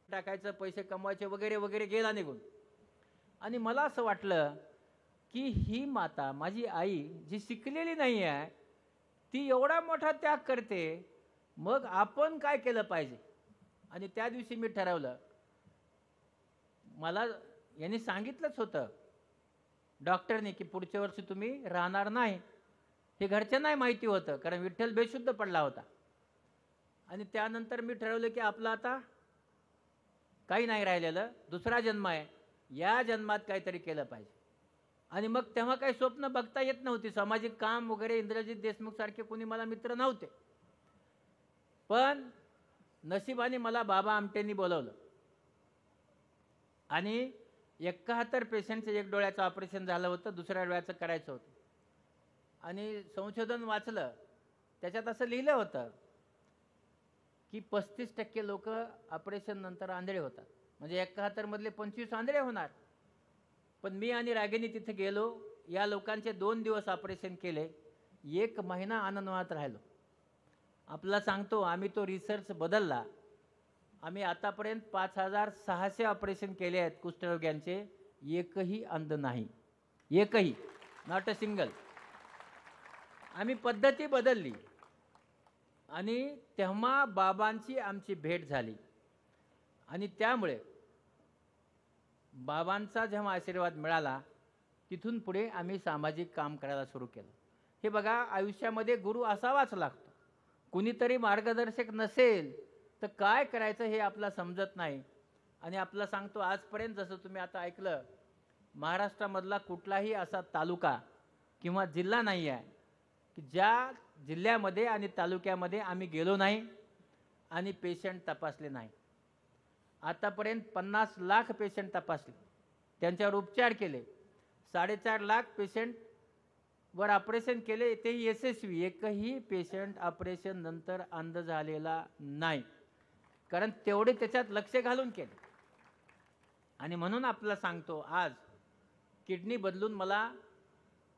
टाकायचं, पैसे कमवायचे वगैरे वगैरे गेला निघून. आणि मला असं वाटलं की ही माता माझी आई जी शिकलेली नाही आहे ती एवढा मोठा त्याग करते, मग आपण काय केलं पाहिजे. आणि त्या दिवशी मी ठरवलं, मला यांनी सांगितलंच होतं डॉक्टरने की पुढच्या वर्षी तुम्ही राहणार नाही. हे घरच्यांनाही माहिती होतं कारण विठ्ठल बेशुद्ध पडला होता. आणि त्यानंतर मी ठरवलं की आपलं आता काही नाही राहिलेलं, दुसरा जन्म आहे, या जन्मात काहीतरी केलं पाहिजे. आणि मग तेव्हा काही स्वप्न बघता येत नव्हती, सामाजिक काम वगैरे. इंद्रजित देशमुख सारखे कोणी मला मित्र नव्हते. पण नशिबाने मला बाबा आमटेंनी बोलवलं आणि 71 पेशंटचं एक डोळ्याचं ऑपरेशन झालं होतं, दुसऱ्या डोळ्याचं करायचं होतं. आणि संशोधन वाचलं, त्याच्यात असं लिहिलं होतं की 35% लोक ऑपरेशन नंतर आंधळे होतात. म्हणजे 71 मधले 25 आंधळे होणार. पण मी आणि रागिनी तिथे गेलो, या लोकांचे 2 दिवस ऑपरेशन केले, 1 महिना आनंदवनात राहिलो. आपला सांगतो, आम्ही तो रिसर्च बदलला. आम्ही आतापर्यंत 5600 ऑपरेशन केले आहेत कुष्ठरोग्यांचे, एकही अंध नाही, एकही, नॉट अ सिंगल. आम्ही पद्धती बदलली. आणि तेव्हा बाबांची आमची भेट झाली. आणि त्यामुळे बाबांचा जेव्हा आशीर्वाद मिळाला तिथून पुढे आम्ही सामाजिक काम करायला सुरू केलं. हे बघा, आयुष्यामध्ये गुरु असावाच लागतो. कुणीतरी मार्गदर्शक नसेल तर काय करायचं हे आपला समजत नाही. आणि आपला सांगतो, आजपर्यंत जसं तुम्ही आता ऐकलं, महाराष्ट्रामधला कुठलाही असा तालुका किंवा जिल्हा नाही आहे की ज्या जिल्ह्यामध्ये आणि तालुक्यामध्ये आम्ही गेलो नाही आणि पेशंट तपासले नाही. आतापर्यंत 50 लाख पेशंट तपासले, त्यांच्यावर उपचार केले, 4.5 लाख पेशंटवर ऑपरेशन केले, तेही यशस्वी. एकही पेशंट ऑपरेशन नंतर अंध झालेला नाही, कारण तेवढे त्याच्यात लक्ष घालून केले. आणि म्हणून आपल्याला सांगतो, आज किडनी बदलून मला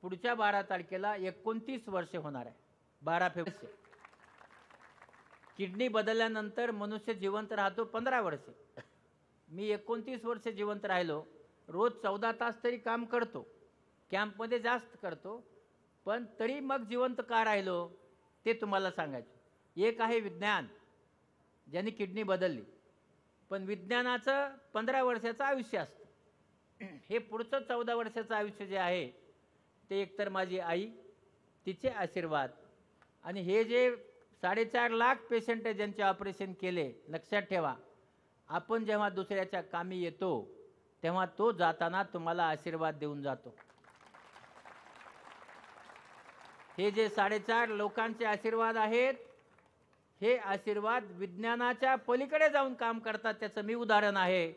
पुढच्या 12 तारखेला 29 वर्षे होणार आहे. 12 फेब्रुवारी. किडनी बदलल्यानंतर मनुष्य जिवंत राहतो 15 वर्षे. मी 29 वर्ष जिवंत राहिलो. रोज 14 तास तरी काम करतो, कॅम्पमध्ये जास्त करतो, पण तरी मग जिवंत का राहिलो ते तुम्हाला सांगायचं. एक आहे विज्ञान, ज्यांनी किडनी बदलली. पण विज्ञानाचं 15 वर्षाचं आयुष्य असतं. हे पुढचं 14 वर्षाचं आयुष्य जे आहे ते एकतर माझी आई, तिचे आशीर्वाद, आणि हे जे 4.5 लाख पेशंट आहे ज्यांचे ऑपरेशन केले, लक्षात ठेवा, आपण जेव्हा दुसऱ्याच्या कामी येतो तेव्हा तो जाताना तुम्हाला आशीर्वाद देऊन जातो. हे जे 4.5 लोकांचे आशीर्वाद आहेत, हे आशीर्वाद विज्ञानाच्या पलीकडे जाऊन काम करतात. त्याचं मी उदाहरण आहे.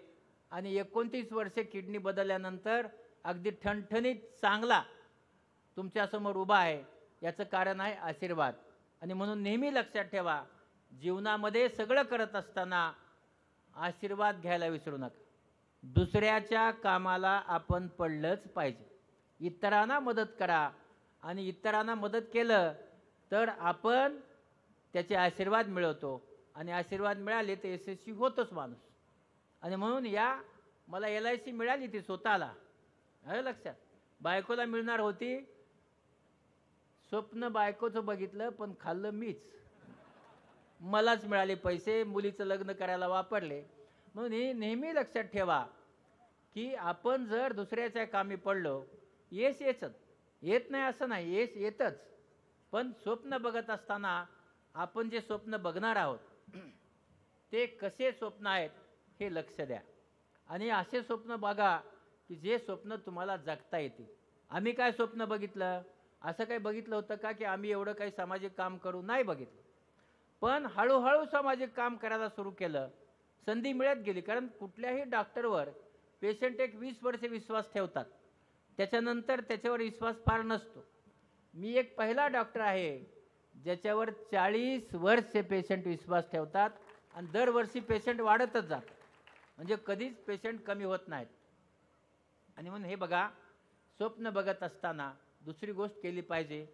आणि 29 वर्षे किडनी बदलल्यानंतर अगदी ठणठणीत चांगला तुमच्यासमोर उभा आहे. याचं कारण आहे आशीर्वाद. आणि म्हणून नेहमी लक्षात ठेवा, जीवनामध्ये सगळं करत असताना आशीर्वाद घ्यायला विसरू नका. दुसऱ्याच्या कामाला आपण पडलंच पाहिजे. इतरांना मदत करा. आणि इतरांना मदत केलं तर आपण त्याचे आशीर्वाद मिळवतो. आणि आशीर्वाद मिळाले तर यशस्वी होतोच माणूस. आणि म्हणून मला LIC मिळाली ती स्वतःला. लक्षात, बायकोला मिळणार होती. स्वप्न बायकोचं बघितलं पण खाल्लं मीच. मलाच मिळाले पैसे, मुलीचं लग्न करायला वापरले. म्हणून हे नेहमी लक्षात ठेवा की आपण जर दुसऱ्याच्या कामी पडलो, यश येत नाही असं नाही, यश येतच. पण स्वप्न बघत असताना आपण जे स्वप्न बघणार आहोत ते कसे स्वप्न आहेत हे लक्ष द्या. आणि असे स्वप्न बघा की जे स्वप्न तुम्हाला जगता येतील. आम्ही काय स्वप्न बघितलं, असं काही बघितलं होतं का की आम्ही एवढं काही सामाजिक काम करू? नाही बघितलं. पण हळूहळू सामाजिक काम करायला सुरू केलं. संधी मिळत गेली. कारण कुठल्याही डॉक्टरवर पेशंट एक 20 वर्षे विश्वास ठेवतात, त्याच्यानंतर त्याच्यावर विश्वास फार नसतो. मी एक पहिला डॉक्टर आहे ज्याच्यावर 40 वर्षे पेशंट विश्वास ठेवतात आणि दरवर्षी पेशंट वाढतच जातात. म्हणजे कधीच पेशंट कमी होत नाहीत. आणि म्हणून हे बघा, स्वप्न बघत असताना दुसरी गोष्ट केली पाहिजे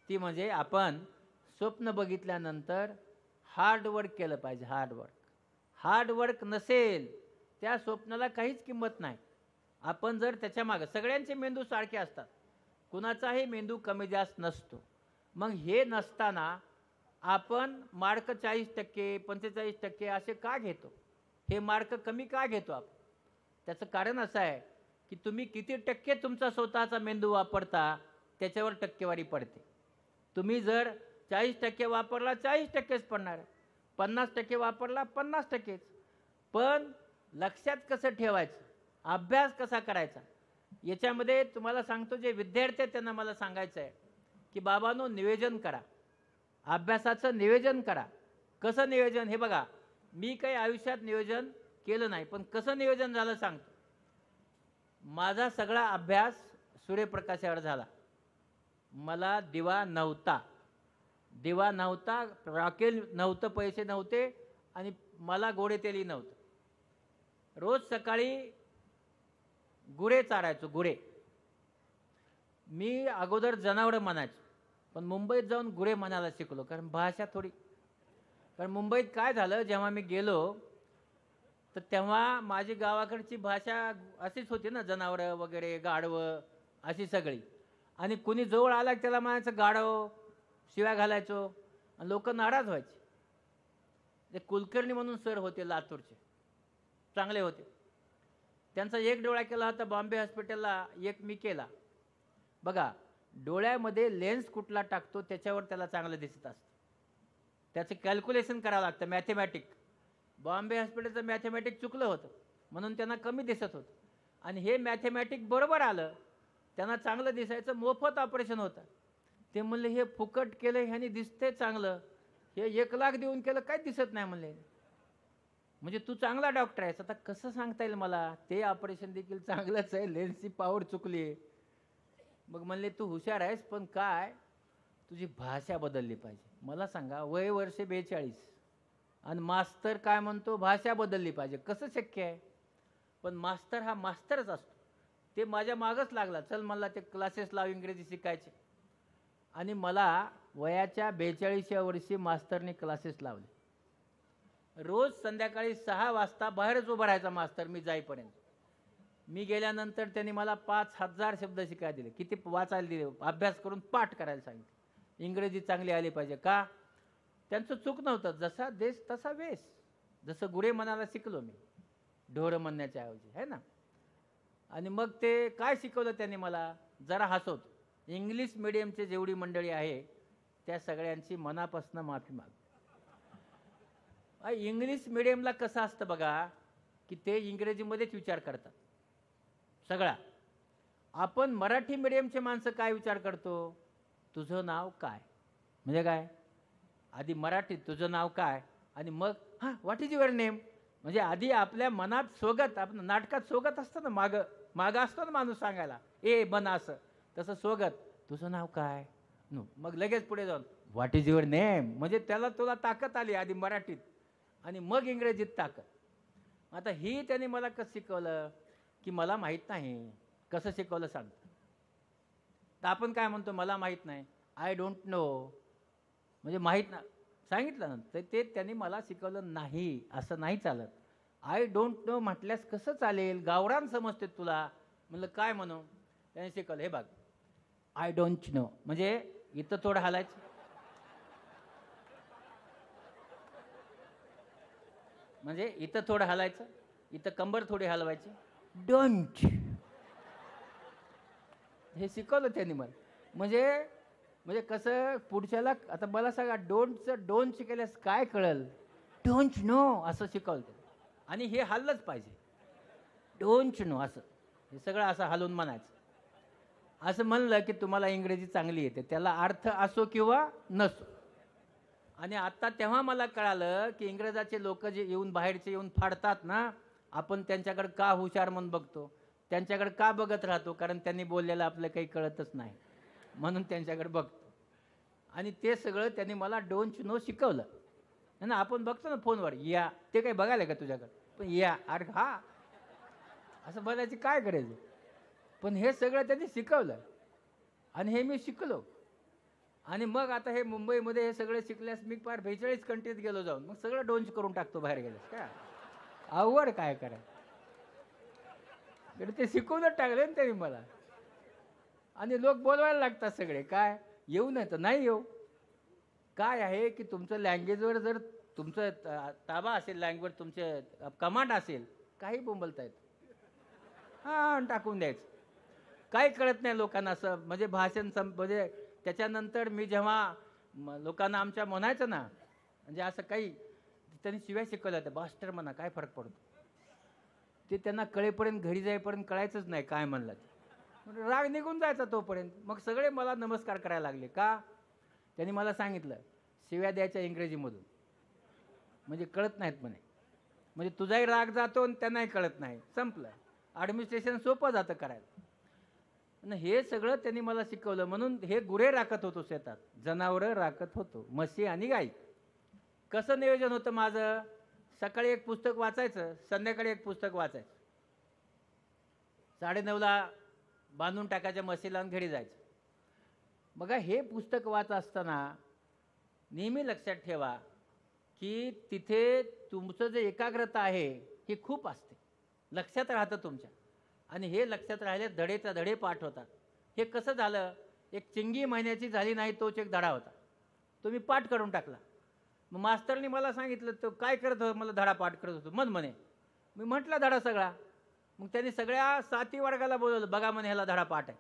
ती म्हणजे आपण स्वप्न बघितल्यानंतर हार्डवर्क केलं पाहिजे. हार्डवर्क नसेल त्या स्वप्नाला काहीच किंमत नाही. आपण जर त्याच्या मागे, सगळ्यांचे मेंदू सारखे असतात, कुणाचाही मेंदू कमी जास्त नसतो. मग हे नसताना आपण मार्क 40%, 45% असे का घेतो? हे मार्क कमी का घेतो आपण? त्याचं कारण असं आहे की तुम्ही किती टक्के तुमचा स्वतःचा मेंदू वापरता त्याच्यावर टक्केवारी पडते. तुम्ही जर 40% वापरला 40%च पडणार, 50% वापरला 50%च. पण लक्षात कसं ठेवायचं, अभ्यास कसा करायचा, याच्यामध्ये तुम्हाला सांगतो, जे विद्यार्थी आहेत त्यांना मला सांगायचं आहे की बाबांनो, नियोजन करा, अभ्यासाचं नियोजन करा. कसं नियोजन? हे बघा, मी काही आयुष्यात नियोजन केलं नाही, पण कसं नियोजन झालं सांगतो. माझा सगळा अभ्यास सूर्यप्रकाशावर झाला. मला दिवा नव्हता, रॉकेल नव्हतं, पैसे नव्हते आणि मला गोडे तेलही नव्हतं. रोज सकाळी गुरे चारायचो. मी अगोदर जनावरं म्हणायचो, पण मुंबईत जाऊन गुरे म्हणायला शिकलो. कारण भाषा थोडी, कारण मुंबईत काय झालं, जेव्हा मी गेलो तर तेव्हा माझी गावाकडची भाषा अशीच होती ना, जनावरं वगैरे, गाढवं अशी सगळी. आणि कुणी जवळ आला त्याला म्हणायचं गाढव, शिव्या घालायचो आणि लोक नाराज व्हायचे. ते कुलकर्णी म्हणून सर होते लातूरचे, चांगले होते. त्यांचा एक डोळा केला होता बॉम्बे हॉस्पिटलला, एक मी केला. बघा, डोळ्यामध्ये लेन्स कुठला टाकतो त्याच्यावर त्याला चांगलं दिसत असतं. त्याचं कॅल्क्युलेशन करावं लागतं, मॅथमॅटिक. बॉम्बे हॉस्पिटलचं मॅथमॅटिक चुकलं होतं म्हणून त्यांना कमी दिसत होतं. आणि हे मॅथमॅटिक बरोबर आलं, त्यांना चांगलं दिसायचं. मोफत ऑपरेशन होतं. ते म्हणले हे फुकट केलं, ह्याने दिसते चांगलं, हे 1 लाख देऊन केलं, काय दिसत नाही म्हणले. म्हणजे तू चांगला डॉक्टर आहेस. आता कसं सांगता येईल मला, ते ऑपरेशन देखील चांगलंच आहे, लेन्सची पावर चुकली आहे. मग म्हणले तू हुशार आहेस, पण काय तुझी भाषा बदलली पाहिजे. मला सांगा, वय वर्ष 42 आणि मास्तर काय म्हणतो, भाषा बदलली पाहिजे. कसं शक्य आहे? पण मास्तर हा मास्तरच असतो. ते माझ्या मागच लागला, चल मला ते क्लासेस लाव इंग्रजी शिकायचे. आणि मला वयाच्या 42व्या वर्षी मास्तरने क्लासेस लावले. रोज संध्याकाळी 6 वाजता बाहेरच उभं राहायचा मास्तर मी जाईपर्यंत. मी गेल्यानंतर त्यांनी मला 5000 शब्द शिकायला दिले. किती वाचायला दिले, अभ्यास करून पाठ करायला सांगितले. इंग्रजी चांगली आली पाहिजे. का? त्यांचं चूक नव्हतं, जसा देश तसा वेश. जसं गुरे म्हणायला शिकलो मी, ढोरं म्हणण्याच्या ऐवजी, है ना. आणि मग ते काय शिकवलं त्यांनी मला, जरा हसवतो. इंग्लिश मिडियमचे जेवढी मंडळी आहे त्या सगळ्यांची मनापासून माफी माग. इंग्लिश मिडियमला कसं असतं बघा, की ते इंग्रजीमध्येच विचार करतात सगळा. आपण मराठी मिडियमचे माणसं काय विचार करतो, तुझं नाव काय, म्हणजे काय, आधी मराठीत तुझं नाव काय, आणि मग हां व्हॉट इज युअर नेम, म्हणजे आधी आपल्या मनात स्वगत, आपण नाटकात स्वगत असतं ना, मागं असतो ना माणूस सांगायला, ए बन असं, तसं स्वगत, तुझं नाव काय, नो, मग लगेच पुढे जाऊन व्हॉट इज युअर नेम, म्हणजे त्याला तुला ताकद आली आधी मराठीत आणि मग इंग्रजीत ताकद. आता ही त्यांनी मला कसं शिकवलं, की मला माहीत नाही. कसं शिकवलं सांग. तर आपण काय म्हणतो, मला माहीत नाही, आय डोंट नो, म्हणजे माहीत ना, सांगितलं ना, तर ते त्यांनी मला शिकवलं नाही, असं नाही चालत. आय डोंट नो म्हटल्यास कसं चालेल, गावरान समजते तुला. म्हणलं काय म्हणू, त्याने शिकवलं, हे बघ, आय डोंट नो म्हणजे इथं थोडं हालायचं, म्हणजे इथं थोडं हलायचं, इथं कंबर थोडी हलवायची, डोंट, हे शिकवलं त्यांनी मला. म्हणजे म्हणजे कसं पुढच्याला, आता मला सांगा, डोंट शिकायल्यास काय कळल, डोंट नो असं शिकवलं ते. आणि हे हल्लंच पाहिजे, डोंट नो असं, हे सगळं असं हलवून म्हणायचं. असं म्हणलं की तुम्हाला इंग्रजी चांगली येते, त्याला अर्थ असो किंवा नसो. आणि आता तेव्हा मला कळालं की इंग्रजाचे लोक जे येऊन बाहेरचे येऊन फाडतात ना, आपण त्यांच्याकडे का हुशार म्हणून बघतो, त्यांच्याकडे का बघत राहतो, कारण त्यांनी बोललेलं आपलं काही कळतच नाही म्हणून त्यांच्याकडे बघतो. आणि ते सगळं त्यांनी मला डोंट नो शिकवलं ना. आपण बघतो ना फोनवर, या, ते काही बघायला का तुझ्याकडे, पण या, अरे हा असं बोलायची काय गरज आहे, पण हे सगळं त्यांनी शिकवलं आणि हे मी शिकलो. आणि मग आता हे मुंबईमध्ये हे सगळं शिकल्यास मी फार 42 कंट्रीत गेलो जाऊन, मग सगळं डोंच करून टाकतो बाहेर गेल्यास, काय आवड काय करा, ते शिकवूनच टाकले ना त्यांनी मला. आणि लोक बोलवायला लागतात सगळे, काय येऊ नाही तर नाही येऊ. काय आहे की तुमचं लँग्वेजवर जर तुमचं ताबा असेल, लँग्वेज तुमचे कमांड असेल, काही बोंबलता येत, हां टाकून द्यायचं. काही कळत नाही लोकांना असं, म्हणजे भाषण म्हणजे त्याच्यानंतर मी जेव्हा लोकांना आमच्या म्हणायचं ना, म्हणजे असं काही त्यांनी शिव्या शिकवल्या होत्या, बास्टर म्हणा, काय फरक पडतो, ते त्यांना कळेपर्यंत, घरी जाईपर्यंत कळायचंच नाही काय म्हणलं ते, म्हणजे राग निघून जायचा तोपर्यंत. मग सगळे मला नमस्कार करायला लागले, का त्यांनी मला सांगितलं शिव्या द्यायच्या इंग्रजीमधून, म्हणजे कळत नाहीत म्हणे, म्हणजे तुझाही राग जातो आणि त्यांनाही कळत नाही, संपलं. ॲडमिनिस्ट्रेशन सोपं जातं करायला. आणि हे सगळं त्यांनी मला शिकवलं. म्हणून हे गुरे राखत होतो शेतात, जनावरं राखत होतो, म्हशी आणि गाई. कसं नियोजन होतं माझं, सकाळी एक पुस्तक वाचायचं, संध्याकाळी एक पुस्तक वाचायचं, 9:30ला बांधून टाकायच्या म्हशीला आणि घरी जायचं. बघा हे पुस्तक वाचत असताना नेहमी लक्षात ठेवा की तिथे तुमचं जे एकाग्रता आहे ही खूप असते, लक्षात राहतं तुमच्या. आणि हे लक्षात राहिले धडेचा धडे पाठ होतात. हे कसं झालं, एक चिंगी महिन्याची झाली नाही तोच एक धडा होता, तो मी पाठ करून टाकला. मग मास्तरनी मला सांगितलं, तो काय करत होतं, मला धडा पाठ करत होतो म्हणे. मी म्हटलं धडा सगळा. मग त्यांनी सगळ्या 7 वर्गाला बोलवलं, बघा म्हणे ह्याला धडा पाठ आहे.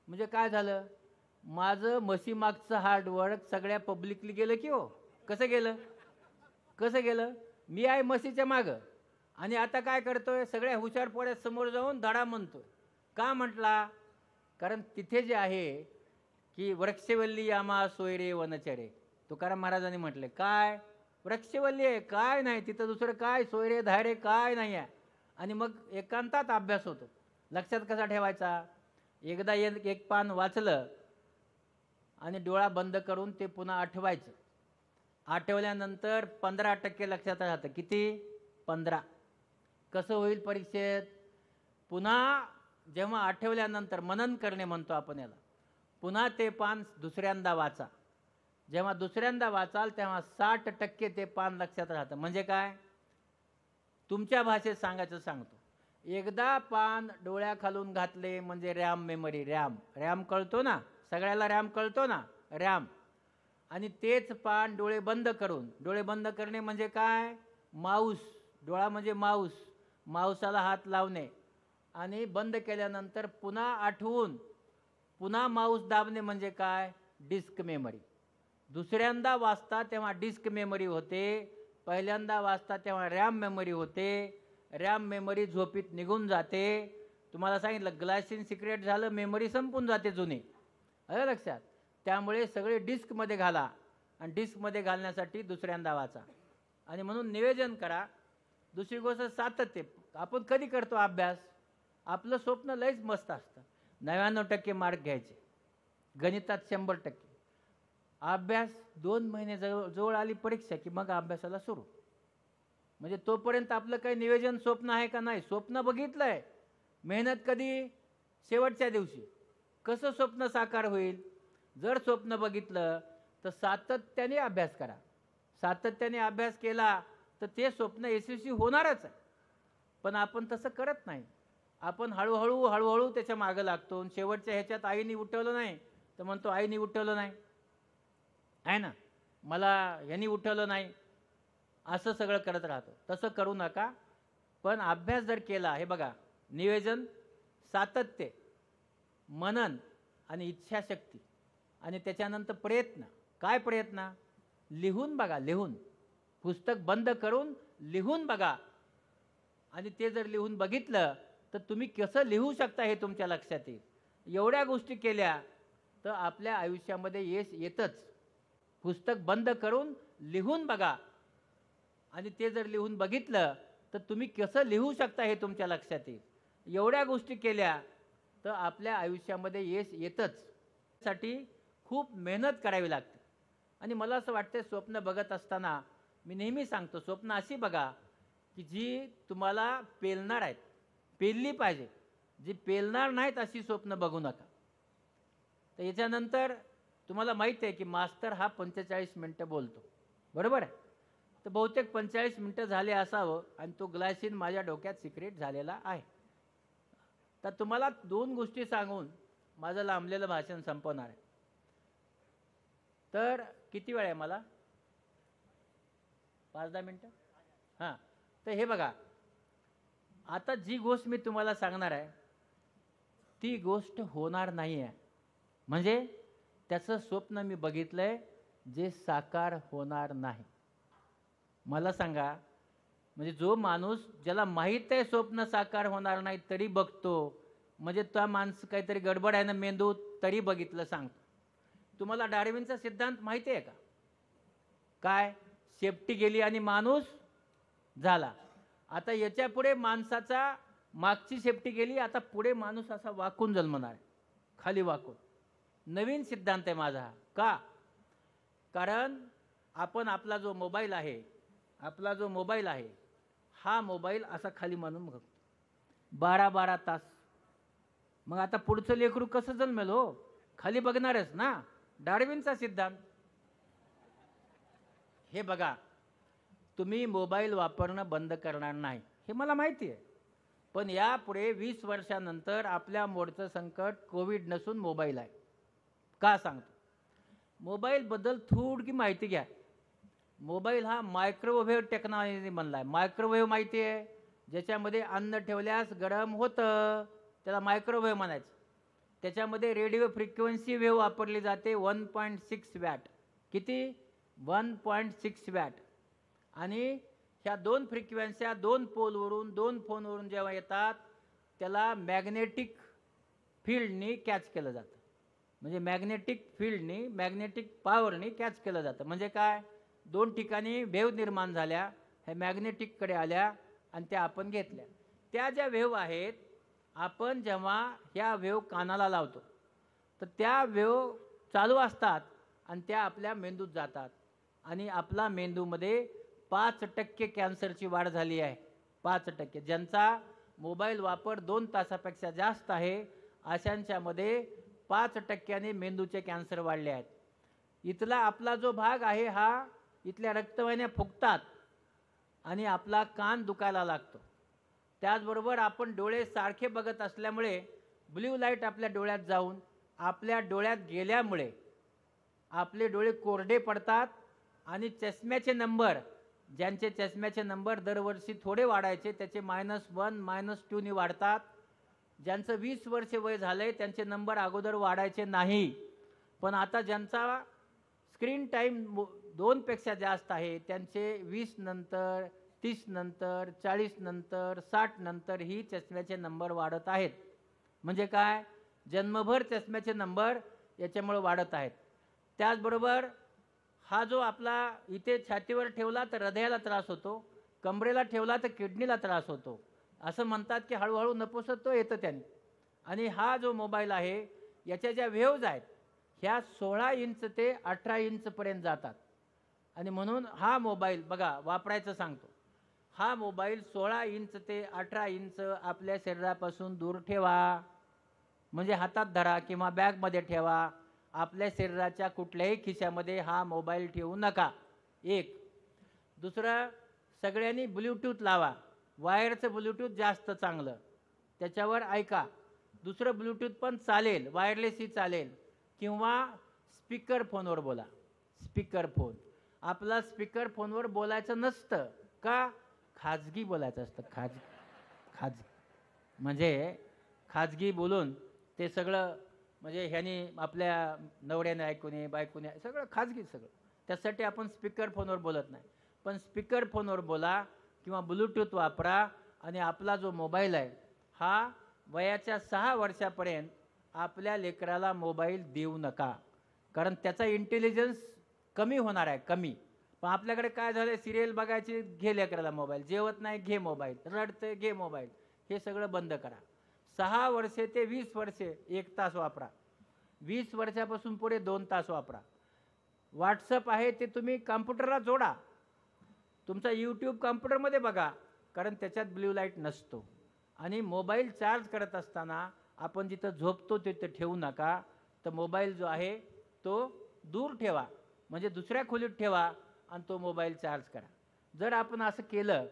म्हणजे काय झालं, माझं म्हशीमागचं हार्डवर्क सगळ्या पब्लिकली गेलं की हो. कसं गेलं, कसं गेलं, मी आहे म्हशीच्या मागं आणि आता काय करतोय, सगळ्या हुशार पोऱ्या समोर जाऊन धडा म्हणतोय. का म्हटला, कारण तिथे जे आहे की वृक्षवल्ली यामा सोयरे वनचरे, तुकाराम महाराजांनी म्हटले, काय वृक्षवल्ली आहे, काय नाही तिथं, दुसरं काय सोयरे धायरे काय नाही आहे. आणि मग एकांतात अभ्यास होतो. लक्षात कसा ठेवायचा, एकदा एक पान वाचलं आणि डोळा बंद करून ते पुन्हा आठवायचं. आठवल्यानंतर 15% लक्षात राहतं. किती, 15. कसं होईल परीक्षेत, पुन्हा जेव्हा आठवल्यानंतर मनन करणे म्हणतो आपण याला, पुन्हा ते पान दुसऱ्यांदा वाचा. जेव्हा दुसऱ्यांदा वाचाल तेव्हा 60% ते पान लक्षात राहतं. म्हणजे काय, तुमच्या भाषेत सांगायचं सांगतो, एकदा पान डोळ्याखालून घातले म्हणजे रॅम मेमरी, रॅम कळतो ना, सगळ्याला रॅम कळतो ना, रॅम. आणि तेच पान डोळे बंद करून, डोळे बंद करणे म्हणजे काय, माऊस, डोळा म्हणजे माऊस, माऊसाला हात लावणे आणि बंद केल्यानंतर पुन्हा आठवून पुन्हा माऊस दाबणे म्हणजे काय, डिस्क मेमरी. दुसऱ्यांदा वाचता तेव्हा डिस्क मेमरी होते, पहिल्यांदा वाचता तेव्हा रॅम मेमरी होते, रॅम मेमरी झोपीत निघून जाते. तुम्हाला सांगितलं ग्लायसिन सिक्रेट झालं, मेमरी संपून जाते जुनी, आलं लक्षात. त्यामुळे सगळे डिस्कमध्ये घाला आणि डिस्कमध्ये घालण्यासाठी दुसऱ्यांदा वाचा. आणि म्हणून नियोजन करा. दुसरी गोष्ट सातत्य. आपण कधी करतो अभ्यास? आपलं स्वप्न लयच मस्त असतं, 99% मार्क घ्यायचे, गणितात 100%. अभ्यास 2 महिने जवळ आली परीक्षा की मग अभ्यासाला सुरू. म्हणजे तोपर्यंत आपलं काही नियोजन स्वप्न आहे का नाही? स्वप्न बघितलं आहे, मेहनत कधी? शेवटच्या दिवशी. कसं स्वप्न साकार होईल? जर स्वप्न बघितलं तर सातत्याने अभ्यास करा. सातत्याने अभ्यास केला तर ते स्वप्न यशस्वी होणारच आहे. पण आपण तसं करत नाही. आपण हळूहळू त्याच्या मागं लागतो. शेवटच्या ह्याच्यात आईने उठवलं नाही तर म्हणतो आईने उठवलं नाही, आहे ना, मला ह्यांनी उठवलं नाही, असं सगळं करत राहतो. तसं करू नका. पण अभ्यास जर केला, हे बघा, नियोजन, सातत्य, मनन आणि इच्छाशक्ती आणि त्याच्यानंतर प्रयत्न. काय प्रयत्न? लिहून बघा, लिहून, पुस्तक बंद करून लिहून बघा. आणि ते जर लिहून बघितलं तर तुम्ही कसं लिहू शकता हे तुमच्या लक्षात येईल. एवढ्या गोष्टी केल्या तर आपल्या आयुष्यामध्ये यश येतच. पुस्तक बंद करून लिहून बघा आणि ते जर लिहून बघितलं तर तुम्ही कसं लिहू शकता हे तुमच्या लक्षात येईल. एवढ्या गोष्टी केल्या तर आपल्या आयुष्यामध्ये यश येतच. साठी खूप मेहनत करावी लागते. आणि मला असं वाटतं स्वप्न बघत असताना मी नेहमी सांगतो, स्वप्न अशी बघा की जी तुम्हाला पेलणार आहेत, पेलली पाहिजे. जी पेलणार नाहीत अशी स्वप्न बघू नका. तर याच्यानंतर तुम्हाला माहीत आहे की मास्तर हा 45 मिनटं बोलतो, बरोबर आहे. तर बहुतेक 45 मिनटं झाले असावं आणि तो ग्लायसिन माझ्या डोक्यात सिक्रेट झालेला आहे. तर तुम्हाला 2 गोष्टी सांगून माझं लांबलेलं भाषण संपवणार आहे. तर किती वेळ आहे मला? 5-10 मिनटं. हां, तर हे बघा, आता जी गोष्ट मी तुम्हाला सांगणार आहे ती गोष्ट होणार नाही आहे. म्हणजे त्याचं स्वप्न मी बघितलं आहे जे साकार होणार नाही. मला सांगा, म्हणजे जो माणूस ज्याला माहीत आहे स्वप्न साकार होणार नाही तरी बघतो, म्हणजे त्या माणसं काहीतरी गडबड आहे ना मेंदूत, तरी बघितलं सांगतो. तुम्हाला डार्विनचा सिद्धांत माहिती आहे का? काय? शेपटी गेली आणि माणूस झाला. आता याच्या पुढे माणसाचा मागची शेपटी गेली, आता पुढे माणूस असा वाकून जन्मणार आहे, खाली वाकून. नवीन सिद्धांत आहे माझा हा. का? कारण आपण आपला जो मोबाईल आहे, हा मोबाईल असा खाली मानून बघतो 12-12 तास. मग आता पुढचं लेकरू कसं जन्मेल हो? खाली बघणारच ना. डार्विनचा सिद्धांत. हे बघा, तुम्ही मोबाईल वापरणं बंद करणार नाही हे मला माहिती आहे. पण यापुढे 20 वर्षानंतर आपल्या मोडचं संकट कोविड नसून मोबाईल आहे. का सांगतो? मोबाईलबद्दल थोडी माहिती घ्या. मोबाईल हा मायक्रोवेव्ह टेक्नॉलॉजी बनला आहे. मायक्रोवेव्ह माहिती आहे? ज्याच्यामध्ये अन्न ठेवल्यास गरम होतं, त्याला मायक्रोवेव्ह म्हणायचं. त्याच्यामध्ये रेडिओ फ्रिक्वेन्सी वेव्ह वापरली जाते 1.6 वॅट. किती? 1.6 वॅट. आणि ह्या 2 फ्रिक्वेन्स्या 2 पोलवरून 2 फोनवरून जेव्हा येतात त्याला मॅग्नेटिक फील्डनी कॅच केलं जातं. म्हणजे मॅग्नेटिक फील्डनी, मॅग्नेटिक पॉवरनी कॅच केलं जातं. म्हणजे काय? 2 ठिकाणी वेव्ह निर्माण झाल्या, ह्या मॅग्नेटिककडे आल्या आणि त्या आपण घेतल्या. त्या ज्या वेव्ह आहेत, आपण जेव्हा ह्या वेव्ह कानाला लावतो तर त्या वेव्ह चालू असतात आणि त्या आपल्या मेंदूत जातात आणि आपला मेंदूमध्ये 5% कॅन्सरची वाढ झाली आहे. 5%. ज्यांचा मोबाईल वापर 2 तासापेक्षा जास्त आहे अशांच्यामध्ये 5% मेंदूचे कॅन्सर वाढले आहेत. इथला आपला जो भाग आहे हा, इथल्या रक्तवाहिन्या फुगतात आणि आपला कान दुखायला लागतो. त्याचबरोबर आपण डोळे सारखे बघत असल्यामुळे ब्ल्यू लाईट आपल्या डोळ्यात जाऊन आपल्या डोळ्यात गेल्यामुळे आपले डोळे कोरडे पडतात आणि चष्म्याचे नंबर, ज्यांचे चष्म्याचे नंबर दरवर्षी थोडे वाढायचे त्याचे -1, -2 वाढतात. ज्यांचं 20 वर्ष वय झालंय त्यांचे नंबर अगोदर वाढायचे नाही. पण आता ज्यांचा स्क्रीन टाईम 2पेक्षा जास्त आहे त्यांचे 20 नंतर, 30 नंतर, 40 नंतर, 60 नंतर ही चष्म्याचे नंबर वाढत आहेत. म्हणजे काय, जन्मभर चष्म्याचे नंबर याच्यामुळे वाढत आहेत. त्याचबरोबर हा जो आपला इथे छातीवर ठेवला तर हृदयाला त्रास होतो, कमरेला ठेवला तर किडनीला त्रास होतो. असं म्हणतात की हळूहळू नपुसत तो येतं त्याने. आणि हा जो मोबाईल आहे याच्या ज्या वेव्हज आहेत ह्या 16 इंच ते 18 इंचपर्यंत जातात. आणि म्हणून हा मोबाईल बघा वापरायचं सांगतो. हा मोबाईल 16 इंच ते 18 इंच आपल्या शरीरापासून दूर ठेवा. म्हणजे हातात धरा किंवा बॅगमध्ये ठेवा. आपल्या शरीराच्या कुठल्याही खिशामध्ये हा मोबाईल ठेवू नका. एक. दुसरं, सगळ्यांनी ब्लूटूथ लावा. वायरचं ब्लूटूथ जास्त चांगलं, त्याच्यावर ऐका. दुसरं ब्लूटूथ पण चालेल, वायरलेसही चालेल, किंवा स्पीकर फोनवर बोला. स्पीकर फोन आपला स्पीकर फोनवर बोलायचं नसतं का, खाजगी बोलायचं असतं. खाजगी म्हणजे खाजगी बोलून ते सगळं म्हणजे ह्यानी आपल्या नवऱ्याने ऐकू नये, बायकोने सगळं खाजगी सगळं. त्यासाठी आपण स्पीकर फोनवर बोलत नाही. पण स्पीकर फोनवर बोला किंवा ब्लूटूथ वापरा. आणि आपला जो मोबाईल आहे हा वयाच्या 6 वर्षापर्यंत आपल्या लेकराला मोबाईल देऊ नका. कारण त्याचा इंटेलिजन्स कमी होणार आहे, कमी. पण आपल्याकडे काय झालं, सिरियल बघायची, घे लेकराला मोबाईल, जेवत नाही घे मोबाईल, रडते घे मोबाईल. हे सगळं बंद करा. 6 वर्षे ते 20 वर्षे 1 तास वापरा. 20 वर्षापासून पुढे 2 तास वापरा. व्हॉट्सअप आहे ते तुम्ही कॉम्प्युटरला जोडा. तुमचा यूट्यूब कॉम्प्युटरमध्ये बघा, कारण त्याच्यात ब्ल्यू लाईट नसतो. आणि मोबाईल चार्ज करत असताना आपण जिथं झोपतो तिथं ठेवू नका. तर मोबाईल जो आहे तो दूर ठेवा, म्हणजे दुसऱ्या खोलीत ठेवा आणि तो मोबाईल चार्ज करा. जर आपण असं केलं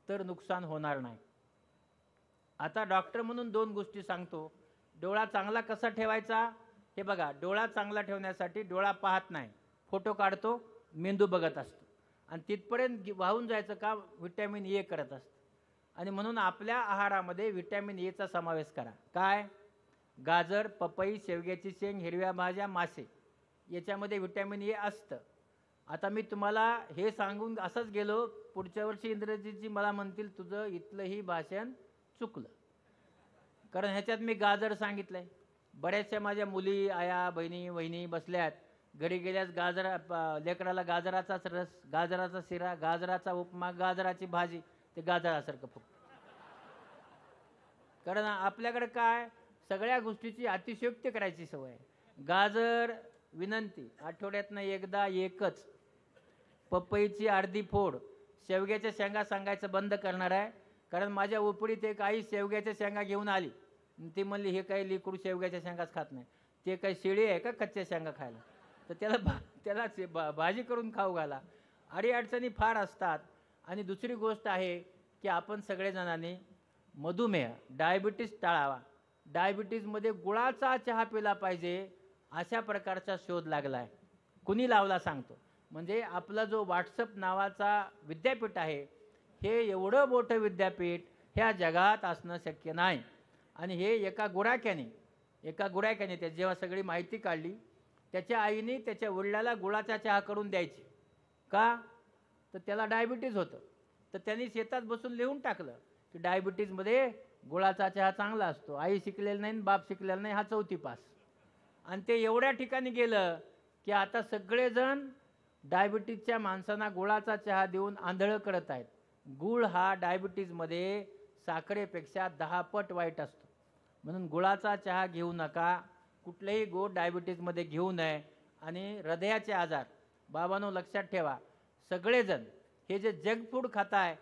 तर नुकसान होणार नाही. आता डॉक्टर म्हणून 2 गोष्टी सांगतो. डोळा चांगला कसा ठेवायचा हे बघा. डोळा चांगला ठेवण्यासाठी डोळा पाहत नाही, फोटो काढतो, मेंदू बघत असतो. आणि तिथपर्यंत वाहून जायचं काम व्हिटॅमिन ए करत असतं. आणि म्हणून आपल्या आहारामध्ये व्हिटॅमिन एचा समावेश करा. काय, गाजर, पपई, शेवग्याची शेंग, हिरव्या भाज्या, मासे, याच्यामध्ये व्हिटॅमिन ए असतं. आता मी तुम्हाला हे सांगून असंच गेलो, पुढच्या वर्षी इंद्रजीची मला म्हणतील तुझं इथलंही भाषण चुकलं. कारण ह्याच्यात मी गाजर सांगितलंय. बऱ्याचशा माझ्या मुली, आया, बहिणी, वहिनी बसल्यात. घरी गेल्यास लेकराला गाजराचाच रस, गाजराचा शिरा, गाजराचा उपमा, गाजराची भाजी, ते गाजरासारखं फक्त. कारण आपल्याकडे काय, सगळ्या गोष्टीची अतिशयोक्ती करायची सवय आहे. गाजर विनंती आठवड्यातनं एकदा एकच. पपईची अर्धी फोड. शेवग्याच्या शेंगा सांगायचं बंद करणार आहे. कारण माझ्या उपडीत एक आई शेवग्याच्या शेंगा घेऊन आली. ती म्हणली हे काही लेकरू शेवग्याच्या शेंगाच खात नाही, ते काही शेळी आहे का कच्च्या शेंगा खायला. तर त्याला भाजी करून खाऊ घाला. अडीअडचणी फार असतात. आणि दुसरी गोष्ट आहे की आपण सगळेजणांनी मधुमेह, डायबिटीस टाळावा. डायबिटीजमध्ये गुळाचा चहा पिला पाहिजे अशा प्रकारचा शोध लागला आहे. कुणी लावला सांगतो. म्हणजे आपला जो व्हॉट्सअप नावाचा विद्यापीठ आहे हे एवढं मोठं विद्यापीठ ह्या जगात असणं शक्य नाही. आणि हे एका गुराख्याने त्या जेव्हा सगळी माहिती काढली, त्याच्या आईने त्याच्या वडिलाला गुळाचा चहा करून द्यायची. का, तर त्याला डायबिटीज होतं. तर त्यांनी शेतात बसून लिहून टाकलं की डायबिटीजमध्ये गुळाचा चहा चांगला असतो. आई शिकलेलं नाही, बाप शिकलेला नाही, हा 4थी पास. आणि ते एवढ्या ठिकाणी गेलं की आता सगळेजण डायबिटीजच्या माणसांना गुळाचा चहा देऊन आंधळं करत आहेत. गुळ हा डायबिटीजमध्ये साखरेपेक्षा 10 पट वाईट असतो. म्हणून गुळाचा चहा घेऊ नका. कुठलेही गोड डायबिटीजमध्ये घेऊ नये. आणि हृदयाचे आजार बाबांनो लक्षात ठेवा, सगळेजण हे जे जंक फूड खाताय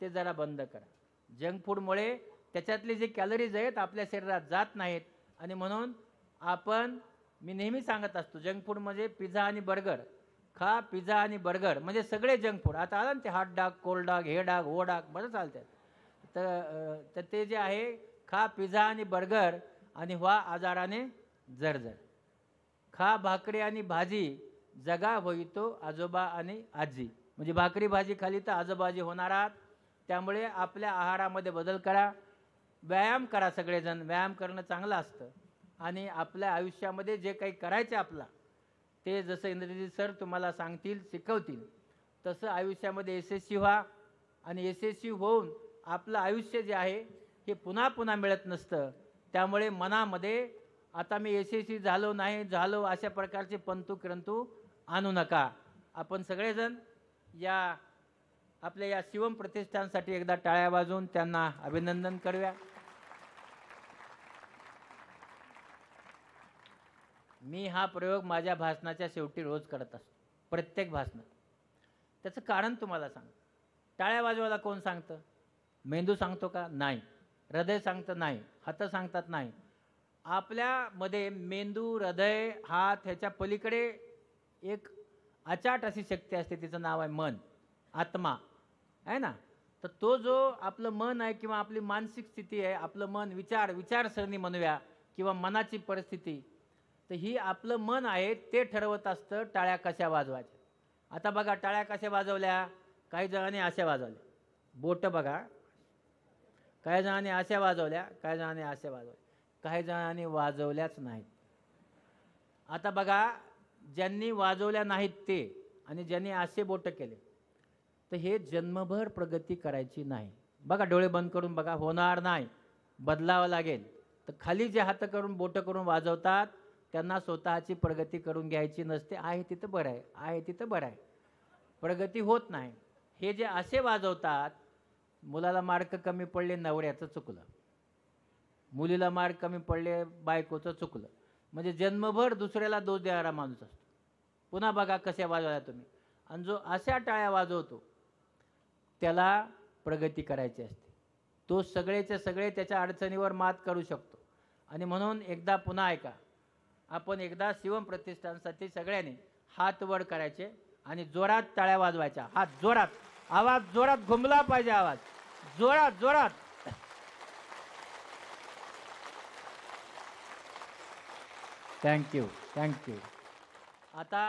ते जरा बंद करा. जंक फूडमुळे त्याच्यातले जे कॅलरीज आहेत आपल्या शरीरात जात नाहीत. आणि म्हणून मी नेहमी सांगत असतो, जंक फूड म्हणजे पिझ्झा आणि बर्गर खा. पिझ्झा आणि बर्गर म्हणजे सगळे जंक फूड. आता आलं ना ते हॉट डॉग, कोल्ड डॉग, हे डॉग, हो डॉग, बरं चालतात. तर ते जे आहे, खा पिझ्झा आणि बर्गर आणि व्हा आजाराने जर्जर. खा भाकरी आणि भाजी, जगा होईतो आजोबा आणि आजी. म्हणजे भाकरी भाजी खाली तर आजोबाजी होणार आहात. त्यामुळे आपल्या आहारामध्ये बदल करा. व्यायाम करा. सगळेजण व्यायाम करणं चांगलं असतं. आणि आपल्या आयुष्यामध्ये जे काही करायचं आपला ते जसं इंद्रजित सर तुम्हाला सांगतील, शिकवतील, तसं आयुष्यामध्ये यशस्वी व्हा. आणि यशस्वी होऊन आपलं आयुष्य जे आहे हे पुन्हा पुन्हा मिळत नसतं. त्यामुळे मनामध्ये आता मी यशस्वी झालो नाही झालो अशा प्रकारचे पंतू किरंतू आणू नका. आपण सगळेजण या आपल्या या शिवम प्रतिष्ठानसाठी एकदा टाळ्या वाजवून त्यांना अभिनंदन करूया. मी हा प्रयोग माझ्या भाषणाच्या शेवटी रोज करत असतो, प्रत्येक भाषणात. त्याचं कारण तुम्हाला सांग. टाळ्या वाजवायला कोण सांगतं? मेंदू सांगतो का? नाही. हृदय सांगतं? नाही. हात सांगतात? नाही. आपल्यामध्ये मेंदू, हृदय, हात ह्याच्या पलीकडे एक अचाट अशी शक्ती असते, तिचं नाव आहे मन, आत्मा आहे ना. तर तो जो आपलं मन आहे किंवा आपली मानसिक स्थिती आहे, आपलं मन, विचारसरणी म्हणूया किंवा मनाची परिस्थिती, तर ही आपलं मन आहे ते ठरवत असतं टाळ्या कशा वाजवायच्या. आता बघा टाळ्या कशा वाजवल्या, काही जणांनी अशा वाजवल्या, बोट बघा, काही जणांनी अशा वाजवल्या, काही जणांनी अशा वाजवल्या, काही जणांनी वाजवल्याच नाहीत. आता बघा ज्यांनी वाजवल्या नाहीत ते आणि ज्यांनी असे बोट केले, तर हे जन्मभर प्रगती करायची नाही. बघा डोळे बंद करून बघा, होणार नाही, बदलावं लागेल. तर खाली जे हात करून बोट करून वाजवतात त्यांना स्वतःची प्रगती करून घ्यायची नसते. आहे तिथं बरं आहे, आहे तिथं बरं आहे, प्रगती होत नाही. हे जे असे वाजवतात, मुलाला मार्क कमी पडले नवऱ्याचं चुकलं, मुलीला मार्क कमी पडले बायकोचं चुकलं, म्हणजे जन्मभर दुसऱ्याला दोष देणारा माणूस असतो. पुन्हा बघा कशा वाजवल्या तुम्ही. आणि जो अशा टाळ्या वाजवतो त्याला प्रगती करायची असते. तो सगळेचे सगळे त्याच्या अडचणीवर मात करू शकतो. आणि म्हणून एकदा पुन्हा ऐका, आपण एकदा शिवम प्रतिष्ठानसाठी सगळ्यांनी हात वर करायचे आणि जोरात टाळ्या वाजवायच्या. हात जोरात, आवाज जोरात घुमला पाहिजे, आवाज जोरात जोरात. Thank you thank you. आता